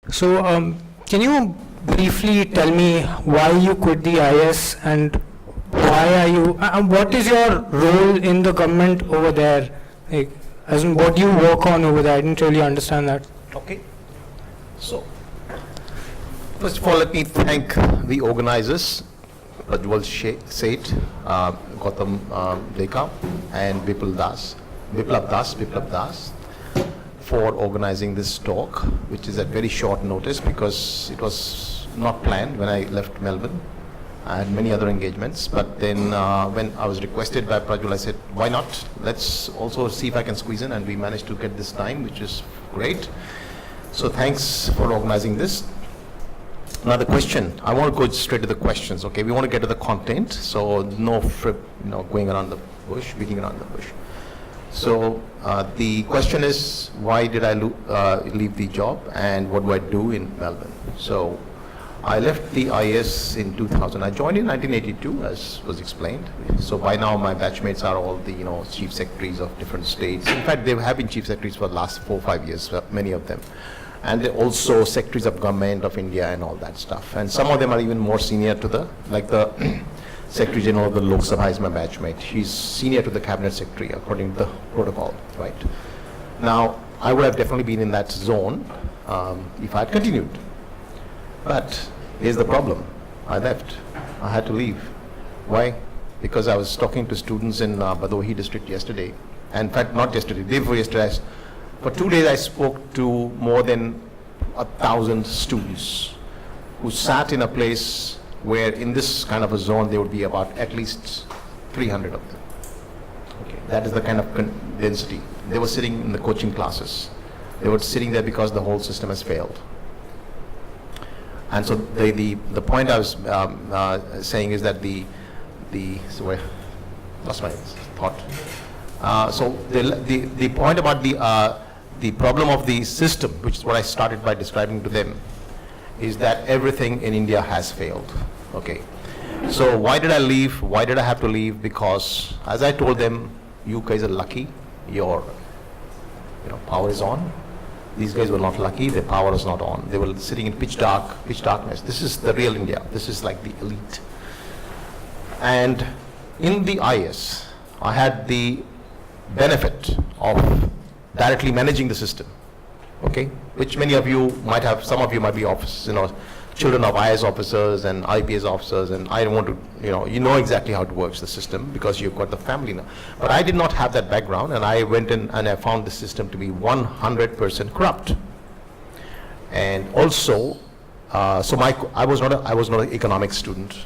So, can you briefly tell me why you quit the IS and why are you, what is your role in the government over there? Like, as in what do you work on over there? I didn't really understand that. Okay. So, first of all, let me thank the organizers, Prajwal Seth, Gautam Deka, and Biplab Das, for organizing this talk, which is at very short notice because it was not planned when I left Melbourne. I had many other engagements, but then when I was requested by Prajwal, I said, why not? Let's also see if I can squeeze in, and we managed to get this time, which is great. So thanks for organizing this. Now the question, I want to go straight to the questions, okay? We want to get to the content, so no going around the bush, beating around the bush. So the question is, why did I leave the job and what do I do in Melbourne? So I left the IS in 2000. I joined in 1982, as was explained. So by now my batchmates are all the chief secretaries of different states. In fact, they have been chief secretaries for the last 4 or 5 years, many of them. And they're also secretaries of government of India and all that stuff. And some of them are even more senior to the Secretary General of the Lok Sabha is my batchmate. He's senior to the Cabinet Secretary according to the protocol, right? Now, I would have definitely been in that zone if I had continued. But here's the problem. I left. I had to leave. Why? Because I was talking to students in Bhadohi district yesterday. And in fact, not yesterday, day before yesterday. For 2 days, I spoke to more than 1,000 students who sat in a place where in this kind of a zone there would be about at least 300 of them. Okay, that is the kind of density. They were sitting in the coaching classes. They were sitting there because the whole system has failed. And so the point I was saying is that so I lost my thought. So the point about the problem of the system, which is what I started by describing to them, is that everything in India has failed. Okay. So why did I leave? Why did I have to leave? Because as I told them, you guys are lucky. Your power is on. These guys were not lucky. Their power was not on. They were sitting in pitch darkness. This is the real India. This is like the elite. And in the IS, I had the benefit of directly managing the system. Okay, which many of you might have, some of you might be children of IS officers and IPS officers, and I don't want to, you know exactly how it works, the system, because you've got the family now. But I did not have that background, and I went in and I found the system to be 100% corrupt. And also, so I was not an economics student.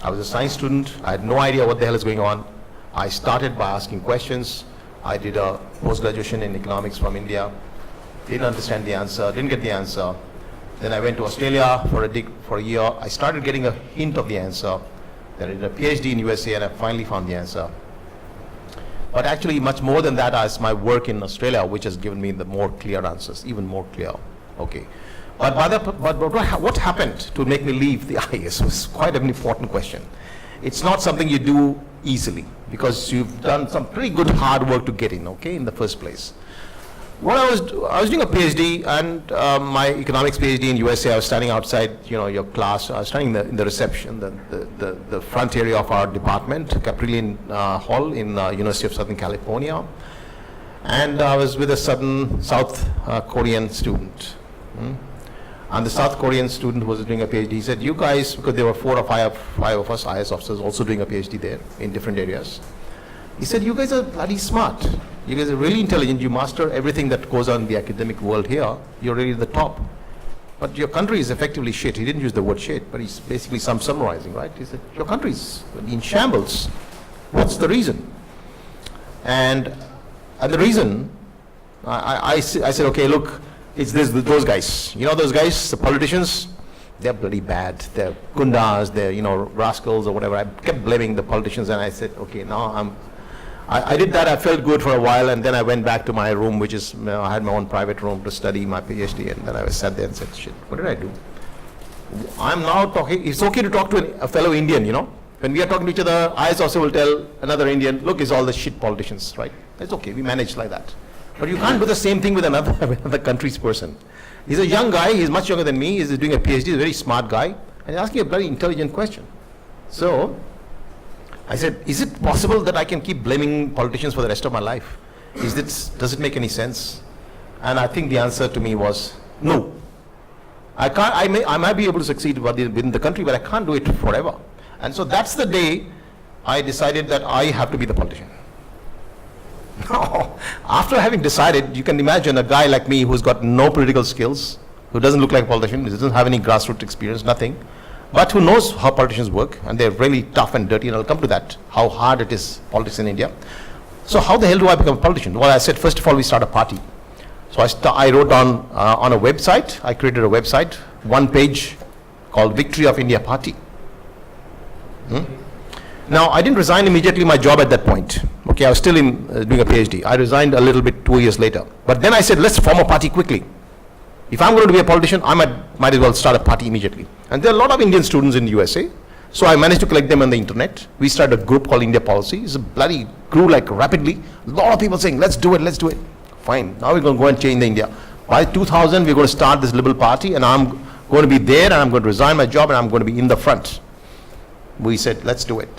I was a science student. I had no idea what the hell is going on. I started by asking questions. I did a post-graduation in economics from India. Didn't understand the answer, didn't get the answer. Then I went to Australia for a year. I started getting a hint of the answer. Then I did a PhD in USA and I finally found the answer. But actually much more than that is my work in Australia, which has given me the more clear answers, even more clear. Okay. But what happened to make me leave the IS was quite an important question. It's not something you do easily because you've done some pretty good hard work to get in, okay, in the first place. What I was doing a PhD, and my economics PhD in USA. I was standing outside, your class. I was standing in the reception, the front area of our department, Caprillion Hall in University of Southern California, and I was with a South Korean student. And the South Korean student who was doing a PhD, he said, "You guys," because there were 4 or 5 of us IS officers also doing a PhD there in different areas. He said, "You guys are bloody smart. You guys are really intelligent. You master everything that goes on in the academic world here. You're really at the top. But your country is effectively shit." He didn't use the word shit, but he's basically summarizing, right? He said, "Your country's in shambles. What's the reason?" And the reason, I said, "Okay, look, it's those guys. You know those guys, the politicians? They're bloody bad. They're gundas, they're, rascals or whatever." I kept blaming the politicians, and I said, "Okay, now I did that. I felt good for a while, and then I went back to my room, which is, I had my own private room to study my PhD, and then I sat there and said, shit, what did I do? I'm now talking, it's okay to talk to a fellow Indian, When we are talking to each other, IS also will tell another Indian, look, it's all the shit politicians, right? It's okay, we manage like that. But you can't do the same thing with another country's person. He's a young guy, he's much younger than me, he's doing a PhD, he's a very smart guy, and he's asking a very intelligent question. So, I said, is it possible that I can keep blaming politicians for the rest of my life? Does it make any sense? And I think the answer to me was, no. I might be able to succeed within the country, but I can't do it forever. And so that's the day I decided that I have to be the politician. After having decided, you can imagine a guy like me who's got no political skills, who doesn't look like a politician, who doesn't have any grassroots experience, nothing, but who knows how politicians work, and they're really tough and dirty, and I'll come to that, how hard it is, politics in India. So how the hell do I become a politician? Well, I said, first of all, we start a party. So I wrote down on a website, I created a website, one page called Victory of India Party. Now, I didn't resign immediately my job at that point. Okay, I was still doing a PhD. I resigned a little bit 2 years later. But then I said, let's form a party quickly. If I'm going to be a politician, I might as well start a party immediately. And there are a lot of Indian students in the USA. So I managed to collect them on the internet. We started a group called India Policy. It's grew like rapidly. A lot of people saying, let's do it, let's do it. Fine, now we're going to go and change the India. By 2000, we're going to start this Liberal Party, and I'm going to be there, and I'm going to resign my job, and I'm going to be in the front. We said, let's do it.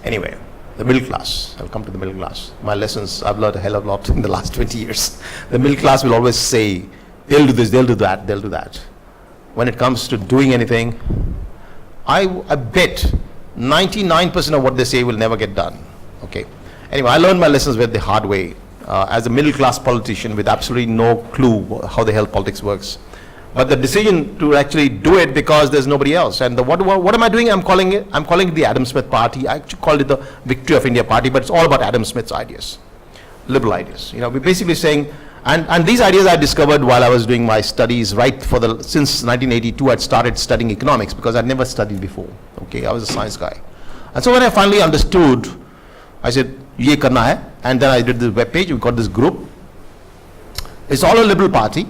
Anyway, the middle class. I'll come to the middle class. My lessons, I've learned a hell of a lot in the last 20 years. The middle class will always say, they'll do this, they'll do that, they'll do that. When it comes to doing anything, I bet 99% of what they say will never get done. Okay. Anyway, I learned my lessons the hard way. As a middle class politician with absolutely no clue how the hell politics works. But the decision to actually do it because there's nobody else. And what am I doing? I'm calling it the Adam Smith Party. I actually called it the Victory of India Party, but it's all about Adam Smith's ideas, liberal ideas. You know, we're basically saying, and these ideas I discovered while I was doing my studies since 1982. I'd started studying economics because I'd never studied before. Okay, I was a science guy. And so when I finally understood, I said, ye karna hai. And then I did this web page, we got this group. It's all a liberal party.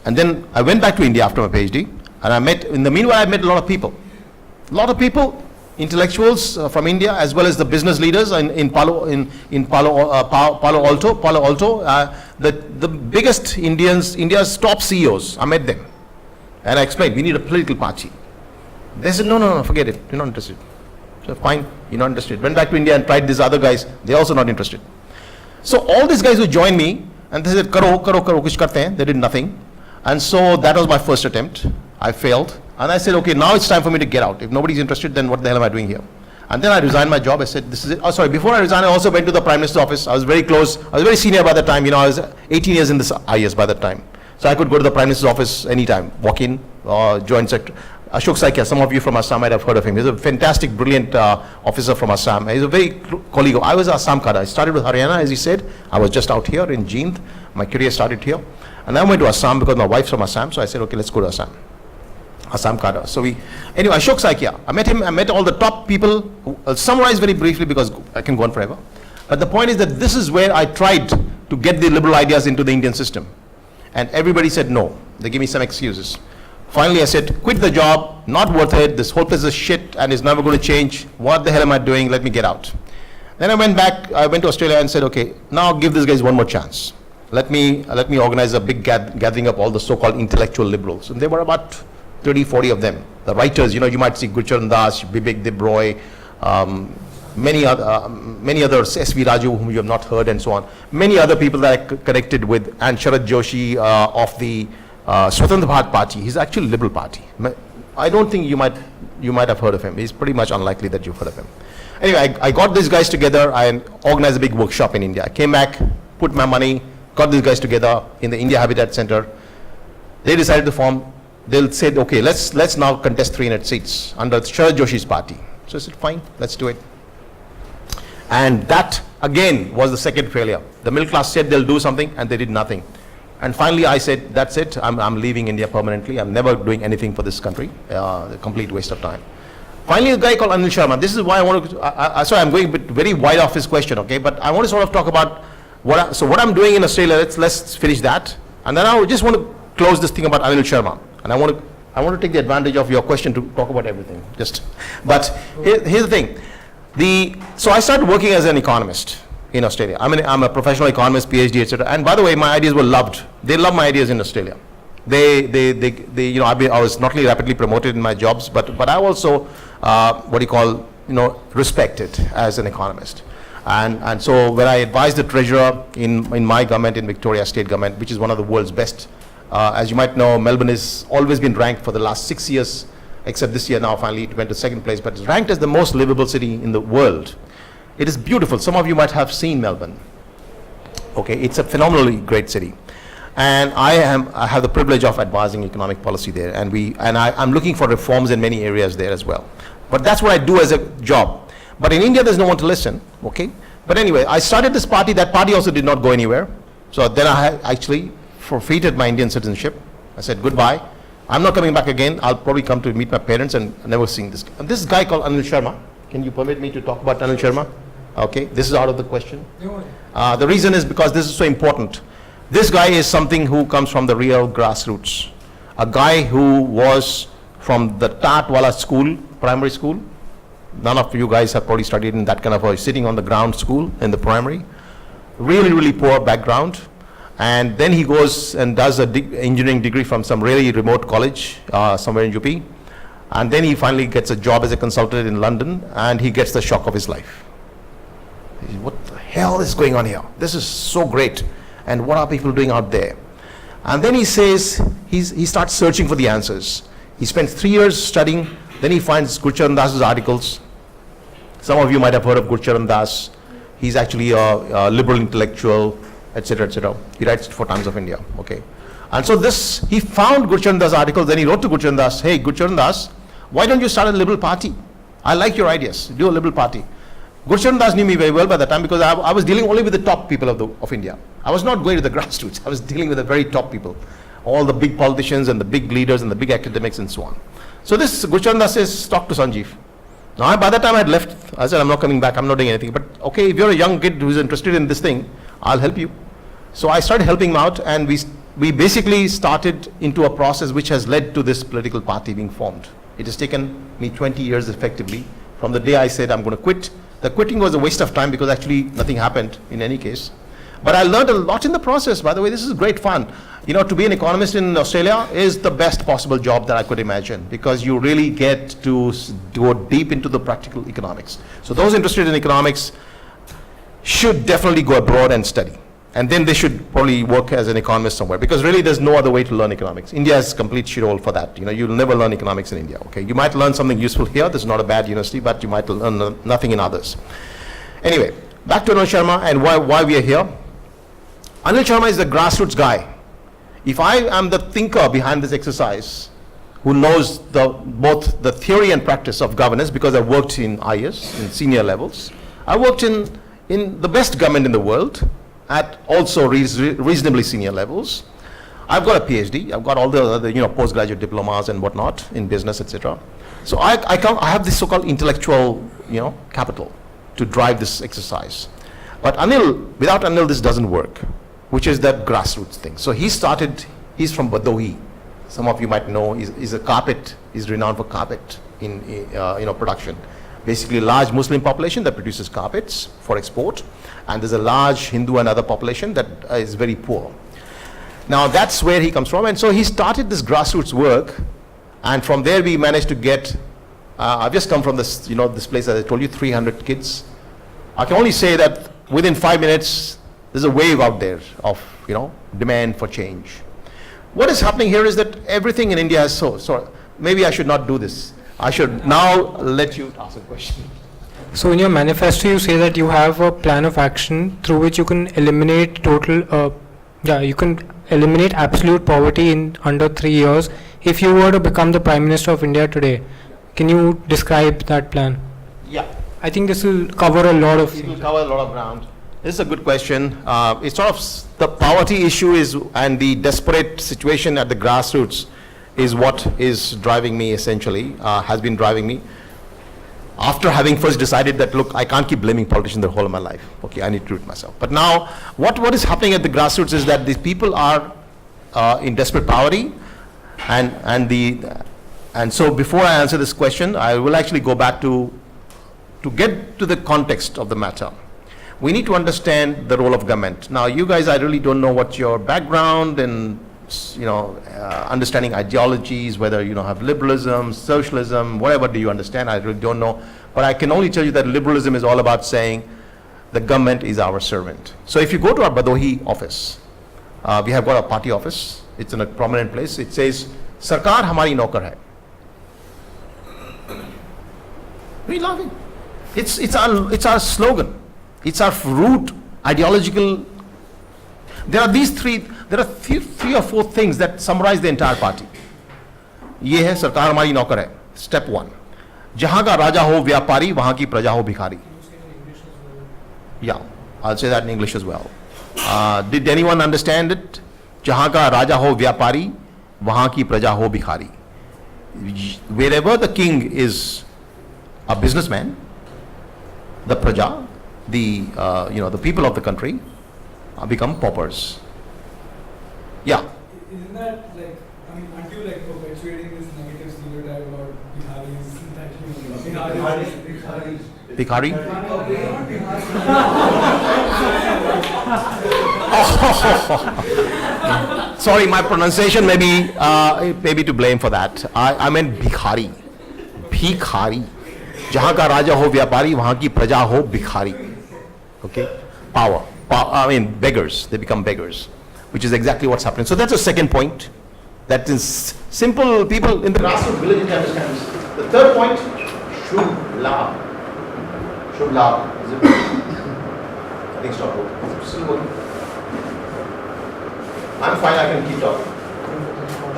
And then I went back to India after my PhD, and in the meanwhile, I met a lot of people. A lot of people, intellectuals from India, as well as the business leaders in Palo Alto. The biggest India's top CEOs, I met them. And I explained, we need a political party. They said, no, forget it, you're not interested. So fine, you're not interested. Went back to India and tried these other guys, they're also not interested. So all these guys who joined me, and they said, karo, kuch karte hain. They did nothing. And so that was my first attempt. I failed. And I said, okay, now it's time for me to get out. If nobody's interested, then what the hell am I doing here? And then I resigned my job. I said, this is it. Oh, sorry, before I resigned, I also went to the Prime Minister's office. I was very close. I was very senior by the time. You know, I was 18 years in this IS by that time. So I could go to the Prime Minister's office anytime, walk in, join sector. Ashoka University, some of you from Assam might have heard of him. He's a fantastic, brilliant officer from Assam. He's a very colleague. I was Assam Kada. I started with Haryana, as he said. I was just out here in Jind. My career started here. And I went to Assam because my wife's from Assam. So I said, okay, let's go to Assam. Assam Kada. So anyway, Ashoka University. I met him. I met all the top people. I'll summarize very briefly because I can go on forever. But the point is that this is where I tried to get the liberal ideas into the Indian system. And everybody said no. They gave me some excuses. Finally, I said, quit the job, not worth it, this whole place is shit and it's never going to change. What the hell am I doing? Let me get out. Then I went back, I went to Australia and said, okay, now give these guys one more chance. Let me organize a big gathering of all the so-called intellectual liberals. And there were about 30, 40 of them. The writers, you know, you might see Gurcharan Das, Bibek Debroy, many others, S.V. Raju, whom you have not heard, and so on. Many other people that I connected with, and Sharad Joshi of the Swatantra Bharat Party. He's actually a liberal party. I don't think you might have heard of him. He's pretty much unlikely that you've heard of him. Anyway, I got these guys together and organized a big workshop in India. I came back, put my money, got these guys together in the India Habitat Center. They decided to form. They said, okay, let's now contest 300 seats under Sharad Joshi's party. So I said, fine, let's do it. And that again was the second failure. The middle class said they'll do something and they did nothing. And finally I said, that's it, I'm leaving India permanently. I'm never doing anything for this country. A complete waste of time. Finally, a guy called Anil Sharma. This is why I want to, sorry, I'm going very wide off his question, okay? But I want to sort of talk about what I'm doing in Australia. Let's finish that. And then I just want to close this thing about Anil Sharma. And I want to take the advantage of your question to talk about everything. But here's the thing. So I started working as an economist in Australia. I'm a professional economist, PhD, etc. And by the way, my ideas were loved. They love my ideas in Australia. you know, I was not only rapidly promoted in my jobs, but I also, what do you call, you know, respected as an economist. And so when I advised the treasurer in my government, in Victoria State government, which is one of the world's best, as you might know, Melbourne has always been ranked for the last 6 years, except this year now finally it went to second place, but it's ranked as the most livable city in the world. It is beautiful. Some of you might have seen Melbourne. Okay, it's a phenomenally great city. And I have the privilege of advising economic policy there, and I'm looking for reforms in many areas there as well. But that's what I do as a job. But in India, there's no one to listen, okay? But anyway, I started this party. That party also did not go anywhere. So then I actually forfeited my Indian citizenship. I said, goodbye. I'm not coming back again. I'll probably come to meet my parents and never seen this. And this guy called Anil Sharma. Can you permit me to talk about Anil Sharma? Okay, this is out of the question. The reason is because this is so important. This guy is something who comes from the real grassroots. A guy who was from the Tatwala school, primary school. None of you guys have probably studied in that kind of a sitting on the ground school in the primary. Really, really poor background. And then he goes and does an engineering degree from some really remote college somewhere in UP. And then he finally gets a job as a consultant in London, and he gets the shock of his life. What the hell is going on here? This is so great. And what are people doing out there? And then he says, he starts searching for the answers. He spends 3 years studying. Then he finds Gurcharan Das's articles. Some of you might have heard of Gurcharan Das. He's actually a liberal intellectual, etc., etc. He writes for Times of India, okay. And so he found Gurcharan Das articles, then he wrote to Gurcharan Das, hey, Gurcharan Das, why don't you start a liberal party? I like your ideas, do a liberal party. Gurcharan Das knew me very well by that time because I was dealing only with the top people of India. I was not going to the grassroots, I was dealing with the very top people. All the big politicians and the big leaders and the big academics and so on. So this Gurcharan Das says, talk to Sanjeev. Now, by that time I had left. I said, I'm not coming back, I'm not doing anything. But okay, if you're a young kid who's interested in this thing, I'll help you. So I started helping him out, and we basically started into a process which has led to this political party being formed. It has taken me 20 years effectively from the day I said I'm going to quit. The quitting was a waste of time because actually nothing happened in any case. But I learned a lot in the process. By the way, this is great fun. You know, to be an economist in Australia is the best possible job that I could imagine, because you really get to go deep into the practical economics. So those interested in economics should definitely go abroad and study. And then they should probably work as an economist somewhere, because really there's no other way to learn economics. India is complete shithole for that. You know, you'll never learn economics in India, okay? You might learn something useful here. This is not a bad university, but you might learn nothing in others. Anyway, back to Anil Sharma and why we are here. Anil Sharma is the grassroots guy. If I am the thinker behind this exercise, who knows both the theory and practice of governance, because I worked in IS, in senior levels. I worked in the best government in the world, at also reasonably senior levels. I've got a PhD. I've got all the other, postgraduate diplomas and whatnot in business, etc. So I have this so-called intellectual, capital to drive this exercise. But without Anil, this doesn't work, which is that grassroots thing. So he's from Badawi. Some of you might know, he's renowned for carpet in production. Basically a large Muslim population that produces carpets for export, and there's a large Hindu and other population that is very poor. Now that's where he comes from, and so he started this grassroots work, and from there we managed to get, I've just come from this, this place that I told you, 300 kids. I can only say that within 5 minutes, there's a wave out there of, demand for change. What is happening here is that everything in India is so maybe I should not do this. I should now let you ask a question. So in your manifesto, you say that you have a plan of action through which you can eliminate you can eliminate absolute poverty in under 3 years if you were to become the Prime Minister of India today. Can you describe that plan? Yeah. I think this will cover a lot of things. It will cover a lot of ground. This is a good question. It's sort of the poverty issue and the desperate situation at the grassroots is what is driving me essentially, has been driving me. After having first decided that, look, I can't keep blaming politicians the whole of my life. Okay, I need to do it myself. But now, what is happening at the grassroots is that these people are in desperate poverty, and so before I answer this question, I will actually go back to get to the context of the matter. We need to understand the role of government. Now, you guys, I really don't know what your background and understanding ideologies, whether you have liberalism, socialism, whatever do you understand, I really don't know. But I can only tell you that liberalism is all about saying the government is our servant. So if you go to our Badohi office, we have got a party office. It's in a prominent place. It says, Sarkar hamari naukar hai. What are you laughing? It's our slogan. It's our root ideological. There are three or four things that summarize the entire party. ये है सरकार हमारी नौकर है. Step 1. जहाँ का राजा हो व्यापारी, वहाँ की प्रजा हो भिखारी. Yeah, I'll say that in English as well. Did anyone understand it? जहाँ का राजा हो व्यापारी, वहाँ की प्रजा हो भिखारी. Wherever the king is a businessman, the praja, the people of the country become paupers. Yeah. Isn't that aren't you perpetuating this negative stereotype about Biharis? Bhikhari? Sorry, my pronunciation may be to blame for that. I meant Bhikhari. Bhikhari. जहाँ का राजा हो व्यापारी, वहाँ की प्रजा हो भिखारी. Okay? Power. Beggars. They become beggars, which is exactly what's happening. So that's the second point. That is simple. People in the grassroots village understand this. The third point, Shubh Labh. Shubh Labh. I think stop working. Still working. I'm fine. I can keep talking.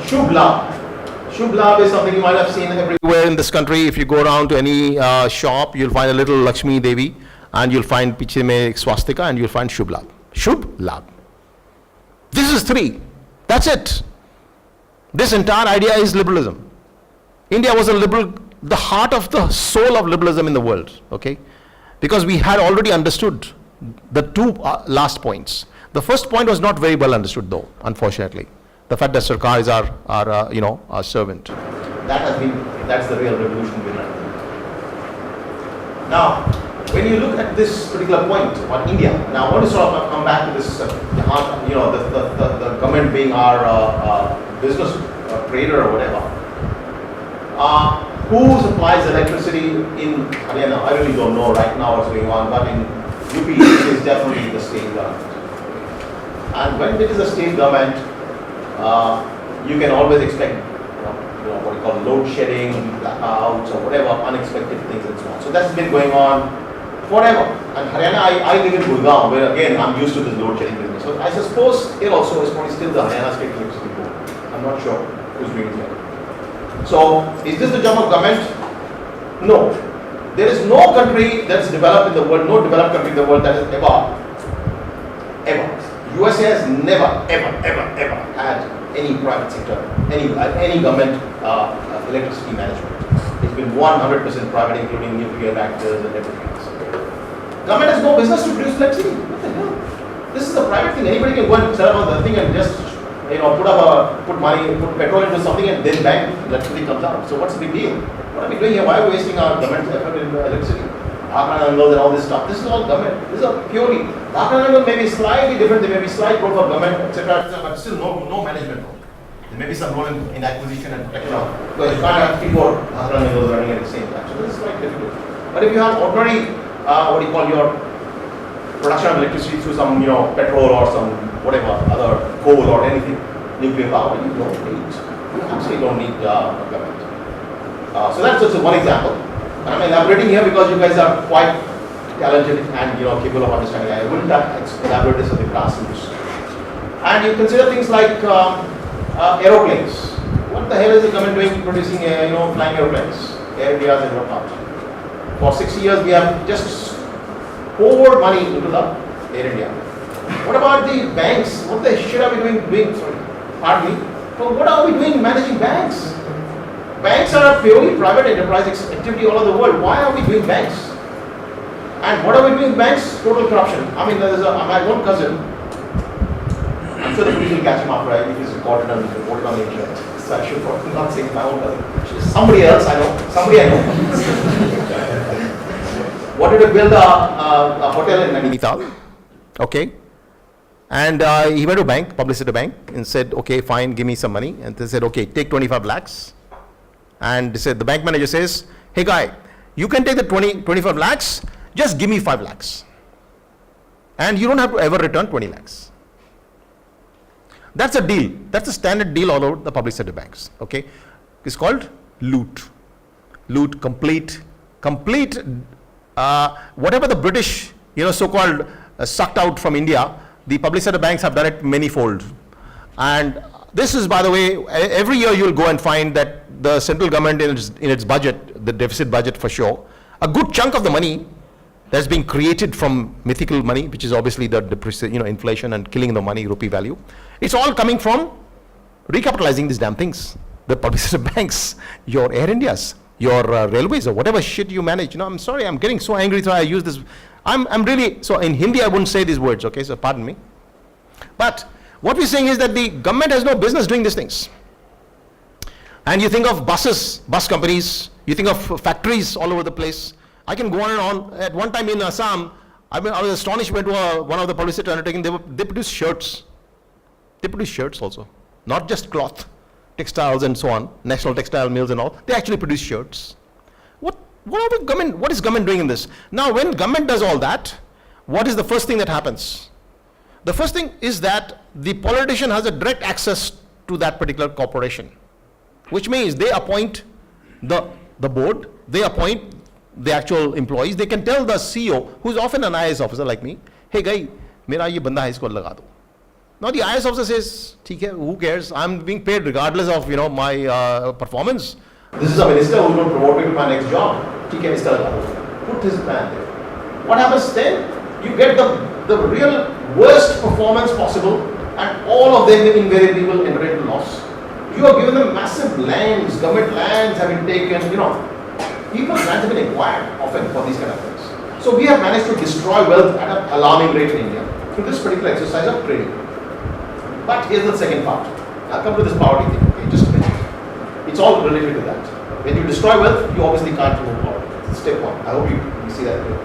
Shubh Labh. Shubh Labh is something you might have seen everywhere in this country. If you go around to any shop, you'll find a little Lakshmi Devi, and you'll find piche mein swastika, and you'll find Shubh Labh. Shubh Labh. This is 3. That's it. This entire idea is liberalism. India was the heart of the soul of liberalism in the world. Okay, because we had already understood the 2 last points. The first point was not very well understood, though, unfortunately. The fact that Sarkar is our servant. That's the real revolution we're trying to do. Now, when you look at this particular point about India, now I want to sort of come back to this, the government being our business trader or whatever. Who supplies electricity in Haryana? I really don't know right now what's going on, but in UP it is definitely the state government. And when it is a state government, you can always expect, what you call load shedding, blackouts, or whatever unexpected things and so on. So that's been going on forever. And Haryana, I live in Gurgaon, where again I'm used to this load shedding business. So I suppose here also is probably still the Haryana State Electricity Board. I'm not sure who's doing it here. So is this the job of government? No. There is no country that's developed in the world, no developed country in the world that has ever. USA has never had any private sector, any government electricity management. It's been 100% private, including nuclear reactors and everything else. Government has no business to produce electricity. What the hell? This is a private thing. Anybody can go and set up the thing and just put money, put petrol into something, and then bang, electricity comes out. So what's the big deal? What are we doing here? Why are we wasting our government's effort in electricity? Bhakranagal and all this stuff. This is all government. This is a purely Bhakranagal may be slightly different. There may be slight role for government, etc., but still no management role. There may be some role in acquisition and protection. Because you can't have 3 or 4 Bhakranagals running at the same time. So this is quite difficult. But if you have ordinary, your production of electricity through some petrol or some whatever other coal or anything, nuclear power, you absolutely don't need government. So that's just one example. I'm elaborating here because you guys are quite talented and capable of understanding. I wouldn't have elaborated this at the grassroots. And you consider things like aeroplanes. What the hell is the government doing producing flying aeroplanes, Air Indias and whatnot? For 60 years we have just poured money into the Air India. What about the banks? What the shit are we doing? Pardon me. But what are we doing managing banks? Banks are a purely private enterprise activity all over the world. Why are we doing banks? And what are we doing with banks? Total corruption. There's my one cousin. I'm sure the police will catch him after if he's reported on the internet. So I should probably not say my own cousin. Somebody else I know. Somebody I know. Wanted to build a hotel in Nainital. Okay. And he went to a bank, publicity bank, and said, okay, fine, give me some money. And they said, okay, take 25 lakhs. And they said, the bank manager says, hey guy, you can take the 25 lakhs, just give me 5 lakhs. And you don't have to ever return 20 lakhs. That's a deal. That's a standard deal all over the public sector banks. Okay, it's called loot. Loot, complete. Whatever the British, so-called sucked out from India, the public sector banks have done it many-fold. And this is, by the way, every year you'll go and find that the central government in its budget, the deficit budget for sure, a good chunk of the money that's being created from mythical money, which is obviously the inflation and killing the money, rupee value. It's all coming from recapitalizing these damn things. The public sector banks, your Air Indias, your railways, or whatever shit you manage. I'm sorry, I'm getting so angry, so I use this. I'm really, so in Hindi I wouldn't say these words, okay, so pardon me. But what we're saying is that the government has no business doing these things. And you think of buses, bus companies, you think of factories all over the place. I can go on and on. At one time in Assam, I was astonished, went to one of the public sector undertaking, they produce shirts. They produce shirts also, not just cloth, textiles and so on, national textile mills and all. They actually produce shirts. What is government doing in this? Now, when government does all that, what is the first thing that happens? The first thing is that the politician has a direct access to that particular corporation, which means they appoint the board, they appoint the actual employees. They can tell the CEO, who's often an IAS officer like me, hey guy, mera ye banda hai, isko laga do. Now the IAS officer says, who cares? I'm being paid regardless of my performance. This is a minister who's going to promote me to my next job. Put his plan there. What happens then? You get the real worst performance possible, and all of them invariably will enter into loss. You have given them massive lands, government lands have been taken, people's lands have been acquired often for these kind of things. So we have managed to destroy wealth at an alarming rate in India through this particular exercise of trading. But here's the second part. I'll come to this poverty thing, okay, just a minute. It's all related to that. When you destroy wealth, you obviously can't move forward. Step one. I hope you see that clear.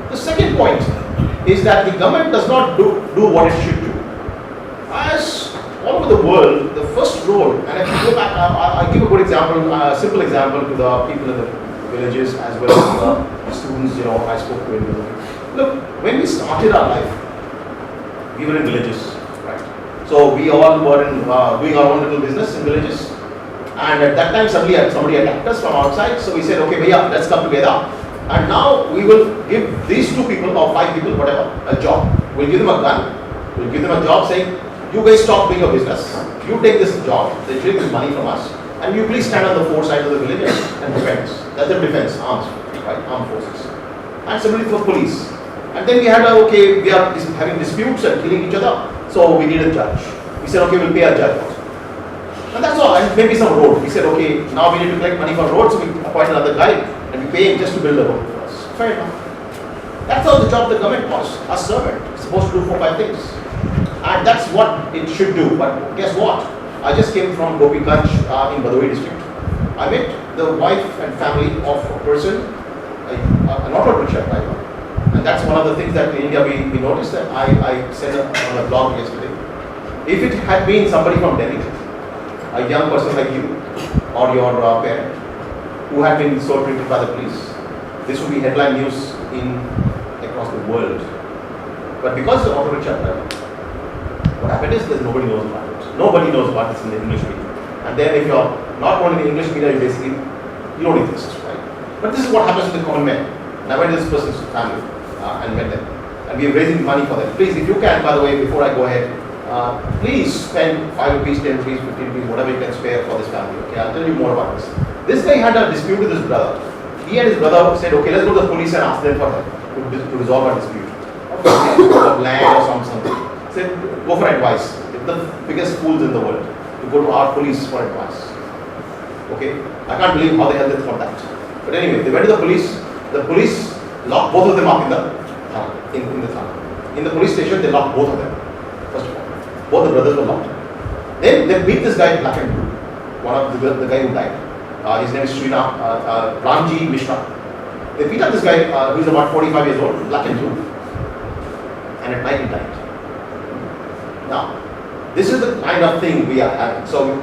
The second point is that the government does not do what it should do. As all over the world, the first role, and if you go back, I'll give a good example, a simple example to the people in the villages as well as the students, I spoke to in the Look, when we started our life, we were in villages, right? So we all were doing our own little business in villages. And at that time, suddenly somebody attacked us from outside. So we said, okay, bhaiya, let's come together. And now we will give these 2 people or 5 people, whatever, a job. We'll give them a gun. We'll give them a job saying, you guys stop doing your business. You take this job. They take this money from us. And you please stand on the 4 sides of the village and defend us. That's the defense, arms, right? Armed forces. And similarly for police. And then we had, we are having disputes and killing each other. So we need a judge. We said, okay, we'll pay a judge. And that's all, and maybe some road. We said, okay, now we need to collect money for roads, so we appoint another guy and we pay him just to build a road for us. Fair enough. That's all the job the government was. A servant is supposed to do 4 or 5 things. And that's what it should do. But guess what? I just came from Gopiganj in Badawi district. I met the wife and family of a person, an auto rickshaw driver. And that's one of the things that in India we noticed, that I said on a blog yesterday. If it had been somebody from Delhi, a young person like you or your parent who had been so treated by the police, this would be headline news across the world. But because the auto rickshaw driver, what happened is that nobody knows about it. Nobody knows about this in the English media. And then if you're not known in the English media, you don't exist, right? But this is what happens to the common man. And I went to this person's family and met them. And we are raising money for them. Please, if you can, by the way, before I go ahead, please spend 5 rupees, 10 rupees, 15 rupees, whatever you can spare for this family. Okay, I'll tell you more about this. This guy had a dispute with his brother. He and his brother said, okay, let's go to the police and ask them for help to resolve our dispute. Of land or something. Said, go for advice. The biggest fools in the world to go to our police for advice. Okay, I can't believe how the hell they thought that. But anyway, they went to the police. The police locked both of them up in the thana. In the police station, they locked both of them. First of all, both the brothers were locked. Then they beat this guy black and blue. One of the guy who died. His name is Ramji Mishra. They beat up this guy who is about 45 years old, black and blue. And at night he died. Now, this is the kind of thing we are having. So,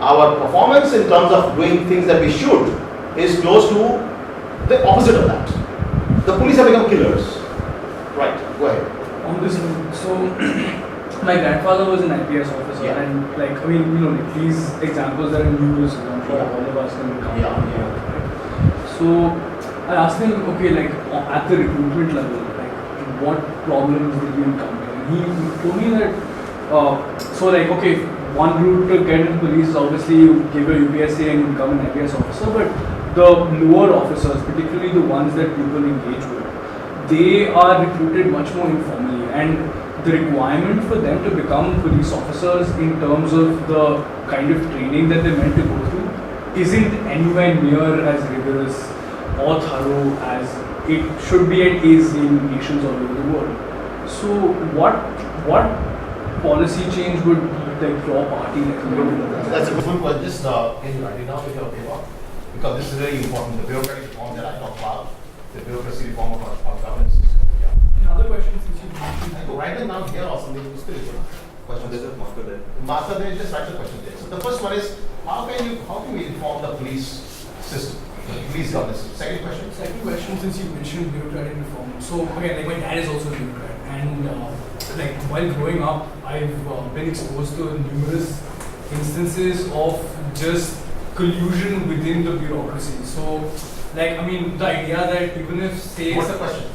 our performance in terms of doing things that we should is close to the opposite of that. The police have become killers. Right, go ahead. On this note, so my grandfather was an IPS officer, Yeah. and like I mean, you know, like these examples that are in news, I'm sure Yeah. all of us can come Yeah, down yeah. here. So I asked him, okay, like at the recruitment level, like what problems did you encounter? And he told me that, so like okay, one route to get into police is obviously you give your UPSC and you become an IPS officer, but the lower officers, particularly the ones that people engage with, they are recruited much more informally, and the requirement for them to become police officers in terms of the kind of training that they're meant to go through isn't anywhere near as rigorous or thorough as it should be and is in nations all over the world. So what policy change would like your party recommend? That's a good one. Just can you write it down with your paper? Because this is very important. The bureaucratic reform that I talk about, the bureaucracy reform of our governance system. Yeah. Another question since you mentioned. I go write them down here or something. Question. There's a marker there. Marker there. Just write the question there. So the first one is how can we inform the police system, the police governance system? Second question. Second question, since you mentioned bureaucratic reform. So again, like my dad is also a bureaucrat, and like while growing up, I've been exposed to numerous instances of just collusion within the bureaucracy. So, like I mean, the idea that even if say What's the question?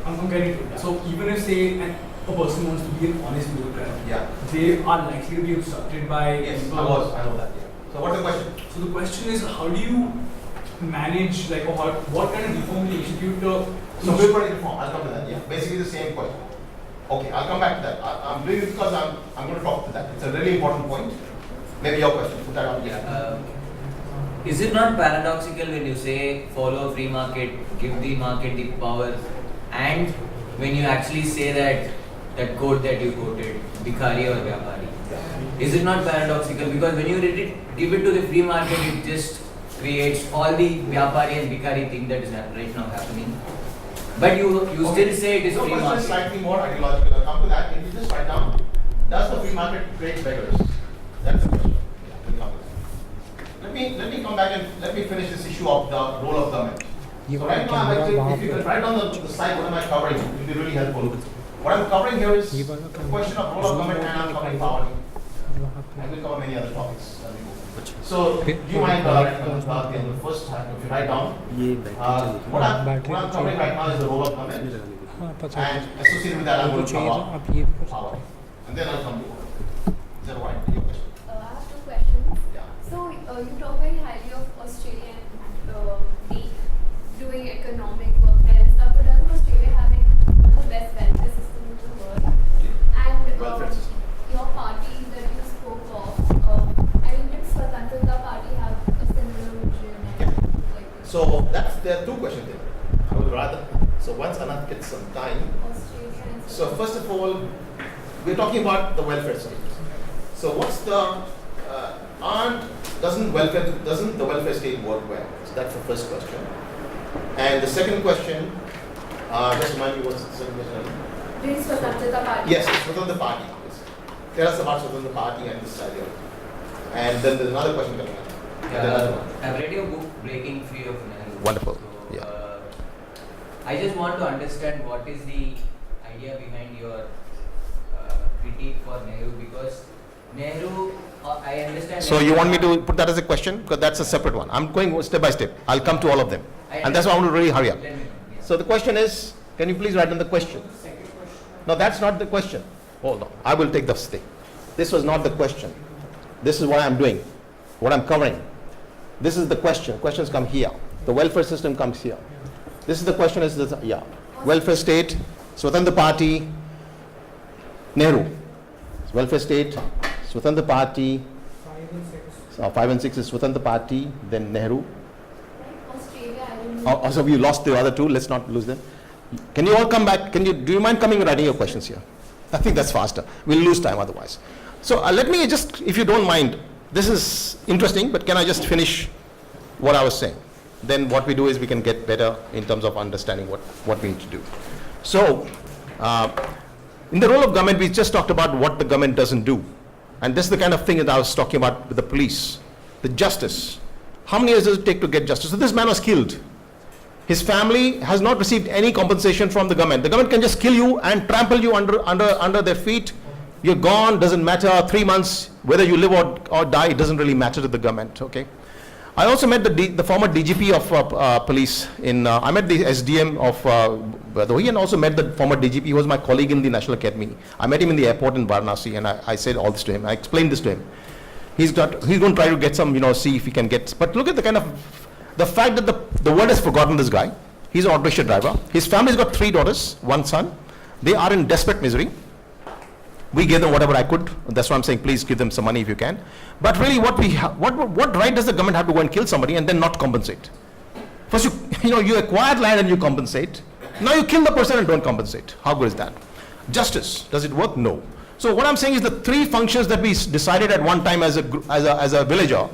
I'm getting to it. So even if say a person wants to be an honest bureaucrat, Yeah. they are likely to be obstructed by Yes, people. I know that. Yeah. So what's the question? So the question is, how do you manage, like, or what kind of reform do you execute to? So bureaucratic reform. I'll come to that. Yeah. Basically the same question. Okay, I'll come back to that. I'm doing it because I'm going to talk to that. It's a really important point. Maybe your question. Put that on. Yeah. Is it not paradoxical when you say follow a free market, give the market the power, and when you actually say that quote that you quoted, Bhikhari or Vyapari? Is it not paradoxical? Because when you give it to the free market, it just creates all the Vyapari and Bhikhari thing that is right now happening. But you still say it is free Your question is market. slightly more ideological. I'll come to that. Can you just write down, does the free market create beggars? That's the question. Yeah, we'll come to that. Let me come back and let me finish this issue of the role of government. So right now, if you can write on the slide, what am I covering? It will be really helpful. What I'm covering here is the question of role of government, and I'm covering power. I will cover many other topics. So, do you mind writing on the first time, if you write down, what I'm covering right now is the role of government, and associated with that I'm going to cover power. And then I'll come to work. Is that all right? Your question? I have two questions. Yeah. So, you talk very highly of Australia and doing economic work there and stuff, but doesn't Australia having one of the best welfare systems in the world? And Welfare system. your party that you spoke of, I mean, did Swatantrata Party have a similar vision? And like this? So there are two questions there. I would rather. So once Anant gets some time. Australia and So first of all, we're talking about the welfare state. So what's the doesn't the welfare state work well? So that's the first question. And the second question, just remind me what's the second question? did Swatantrata Party? Yes, it's within the party. Yes. Tell us about within the party and this idea. And then there's another question coming up. And then another one. I've read your book, Breaking Free of Nehru. Wonderful. So, Yeah. I just want to understand what is the idea behind your critique for Nehru, because Nehru, I understand. So you want me to put that as a question? Because that's a separate one. I'm going step by step. I'll come to all of them. And that's why I want to really hurry up. Let me know. Yes. So the question is, can you please write down the question? No, that's not the question. Hold on. I will take this thing. This was not the question. This is what I'm doing, what I'm covering. This is the question. Questions come here. The welfare system comes here. This is the question, yeah. Welfare state, Swatantra Party, Nehru. Welfare state, Swatantra Party, 5 and 6 is Swatantra Party, then Nehru. Australia, I don't know. Also, we lost the other two, let's not lose them. Can you all come back? Do you mind coming and writing your questions here? I think that's faster. We'll lose time otherwise. So let me just, if you don't mind, this is interesting, but can I just finish what I was saying? Then what we do is we can get better in terms of understanding what we need to do. So, In the role of government, we just talked about what the government doesn't do. And this is the kind of thing that I was talking about with the police. The justice. How many years does it take to get justice? So this man was killed. His family has not received any compensation from the government. The government can just kill you and trample you under their feet. You're gone, doesn't matter, 3 months, whether you live or die, it doesn't really matter to the government, okay? I also met the former DGP of police I met the SDM of Bhadohi and also met the former DGP. He was my colleague in the National Academy. I met him in the airport in Varanasi, and I said all this to him. I explained this to him. He's going to try to get some, see if he can get, but look at the fact that the world has forgotten this guy. He's an auto rickshaw driver. His family's got 3 daughters, 1 son. They are in desperate misery. We gave them whatever I could. That's why I'm saying, please give them some money if you can. But really, what right does the government have to go and kill somebody and then not compensate? First, you acquired land and you compensate. Now you kill the person and don't compensate. How good is that? Justice, does it work? No. So what I'm saying is the 3 functions that we decided at one time as a villager.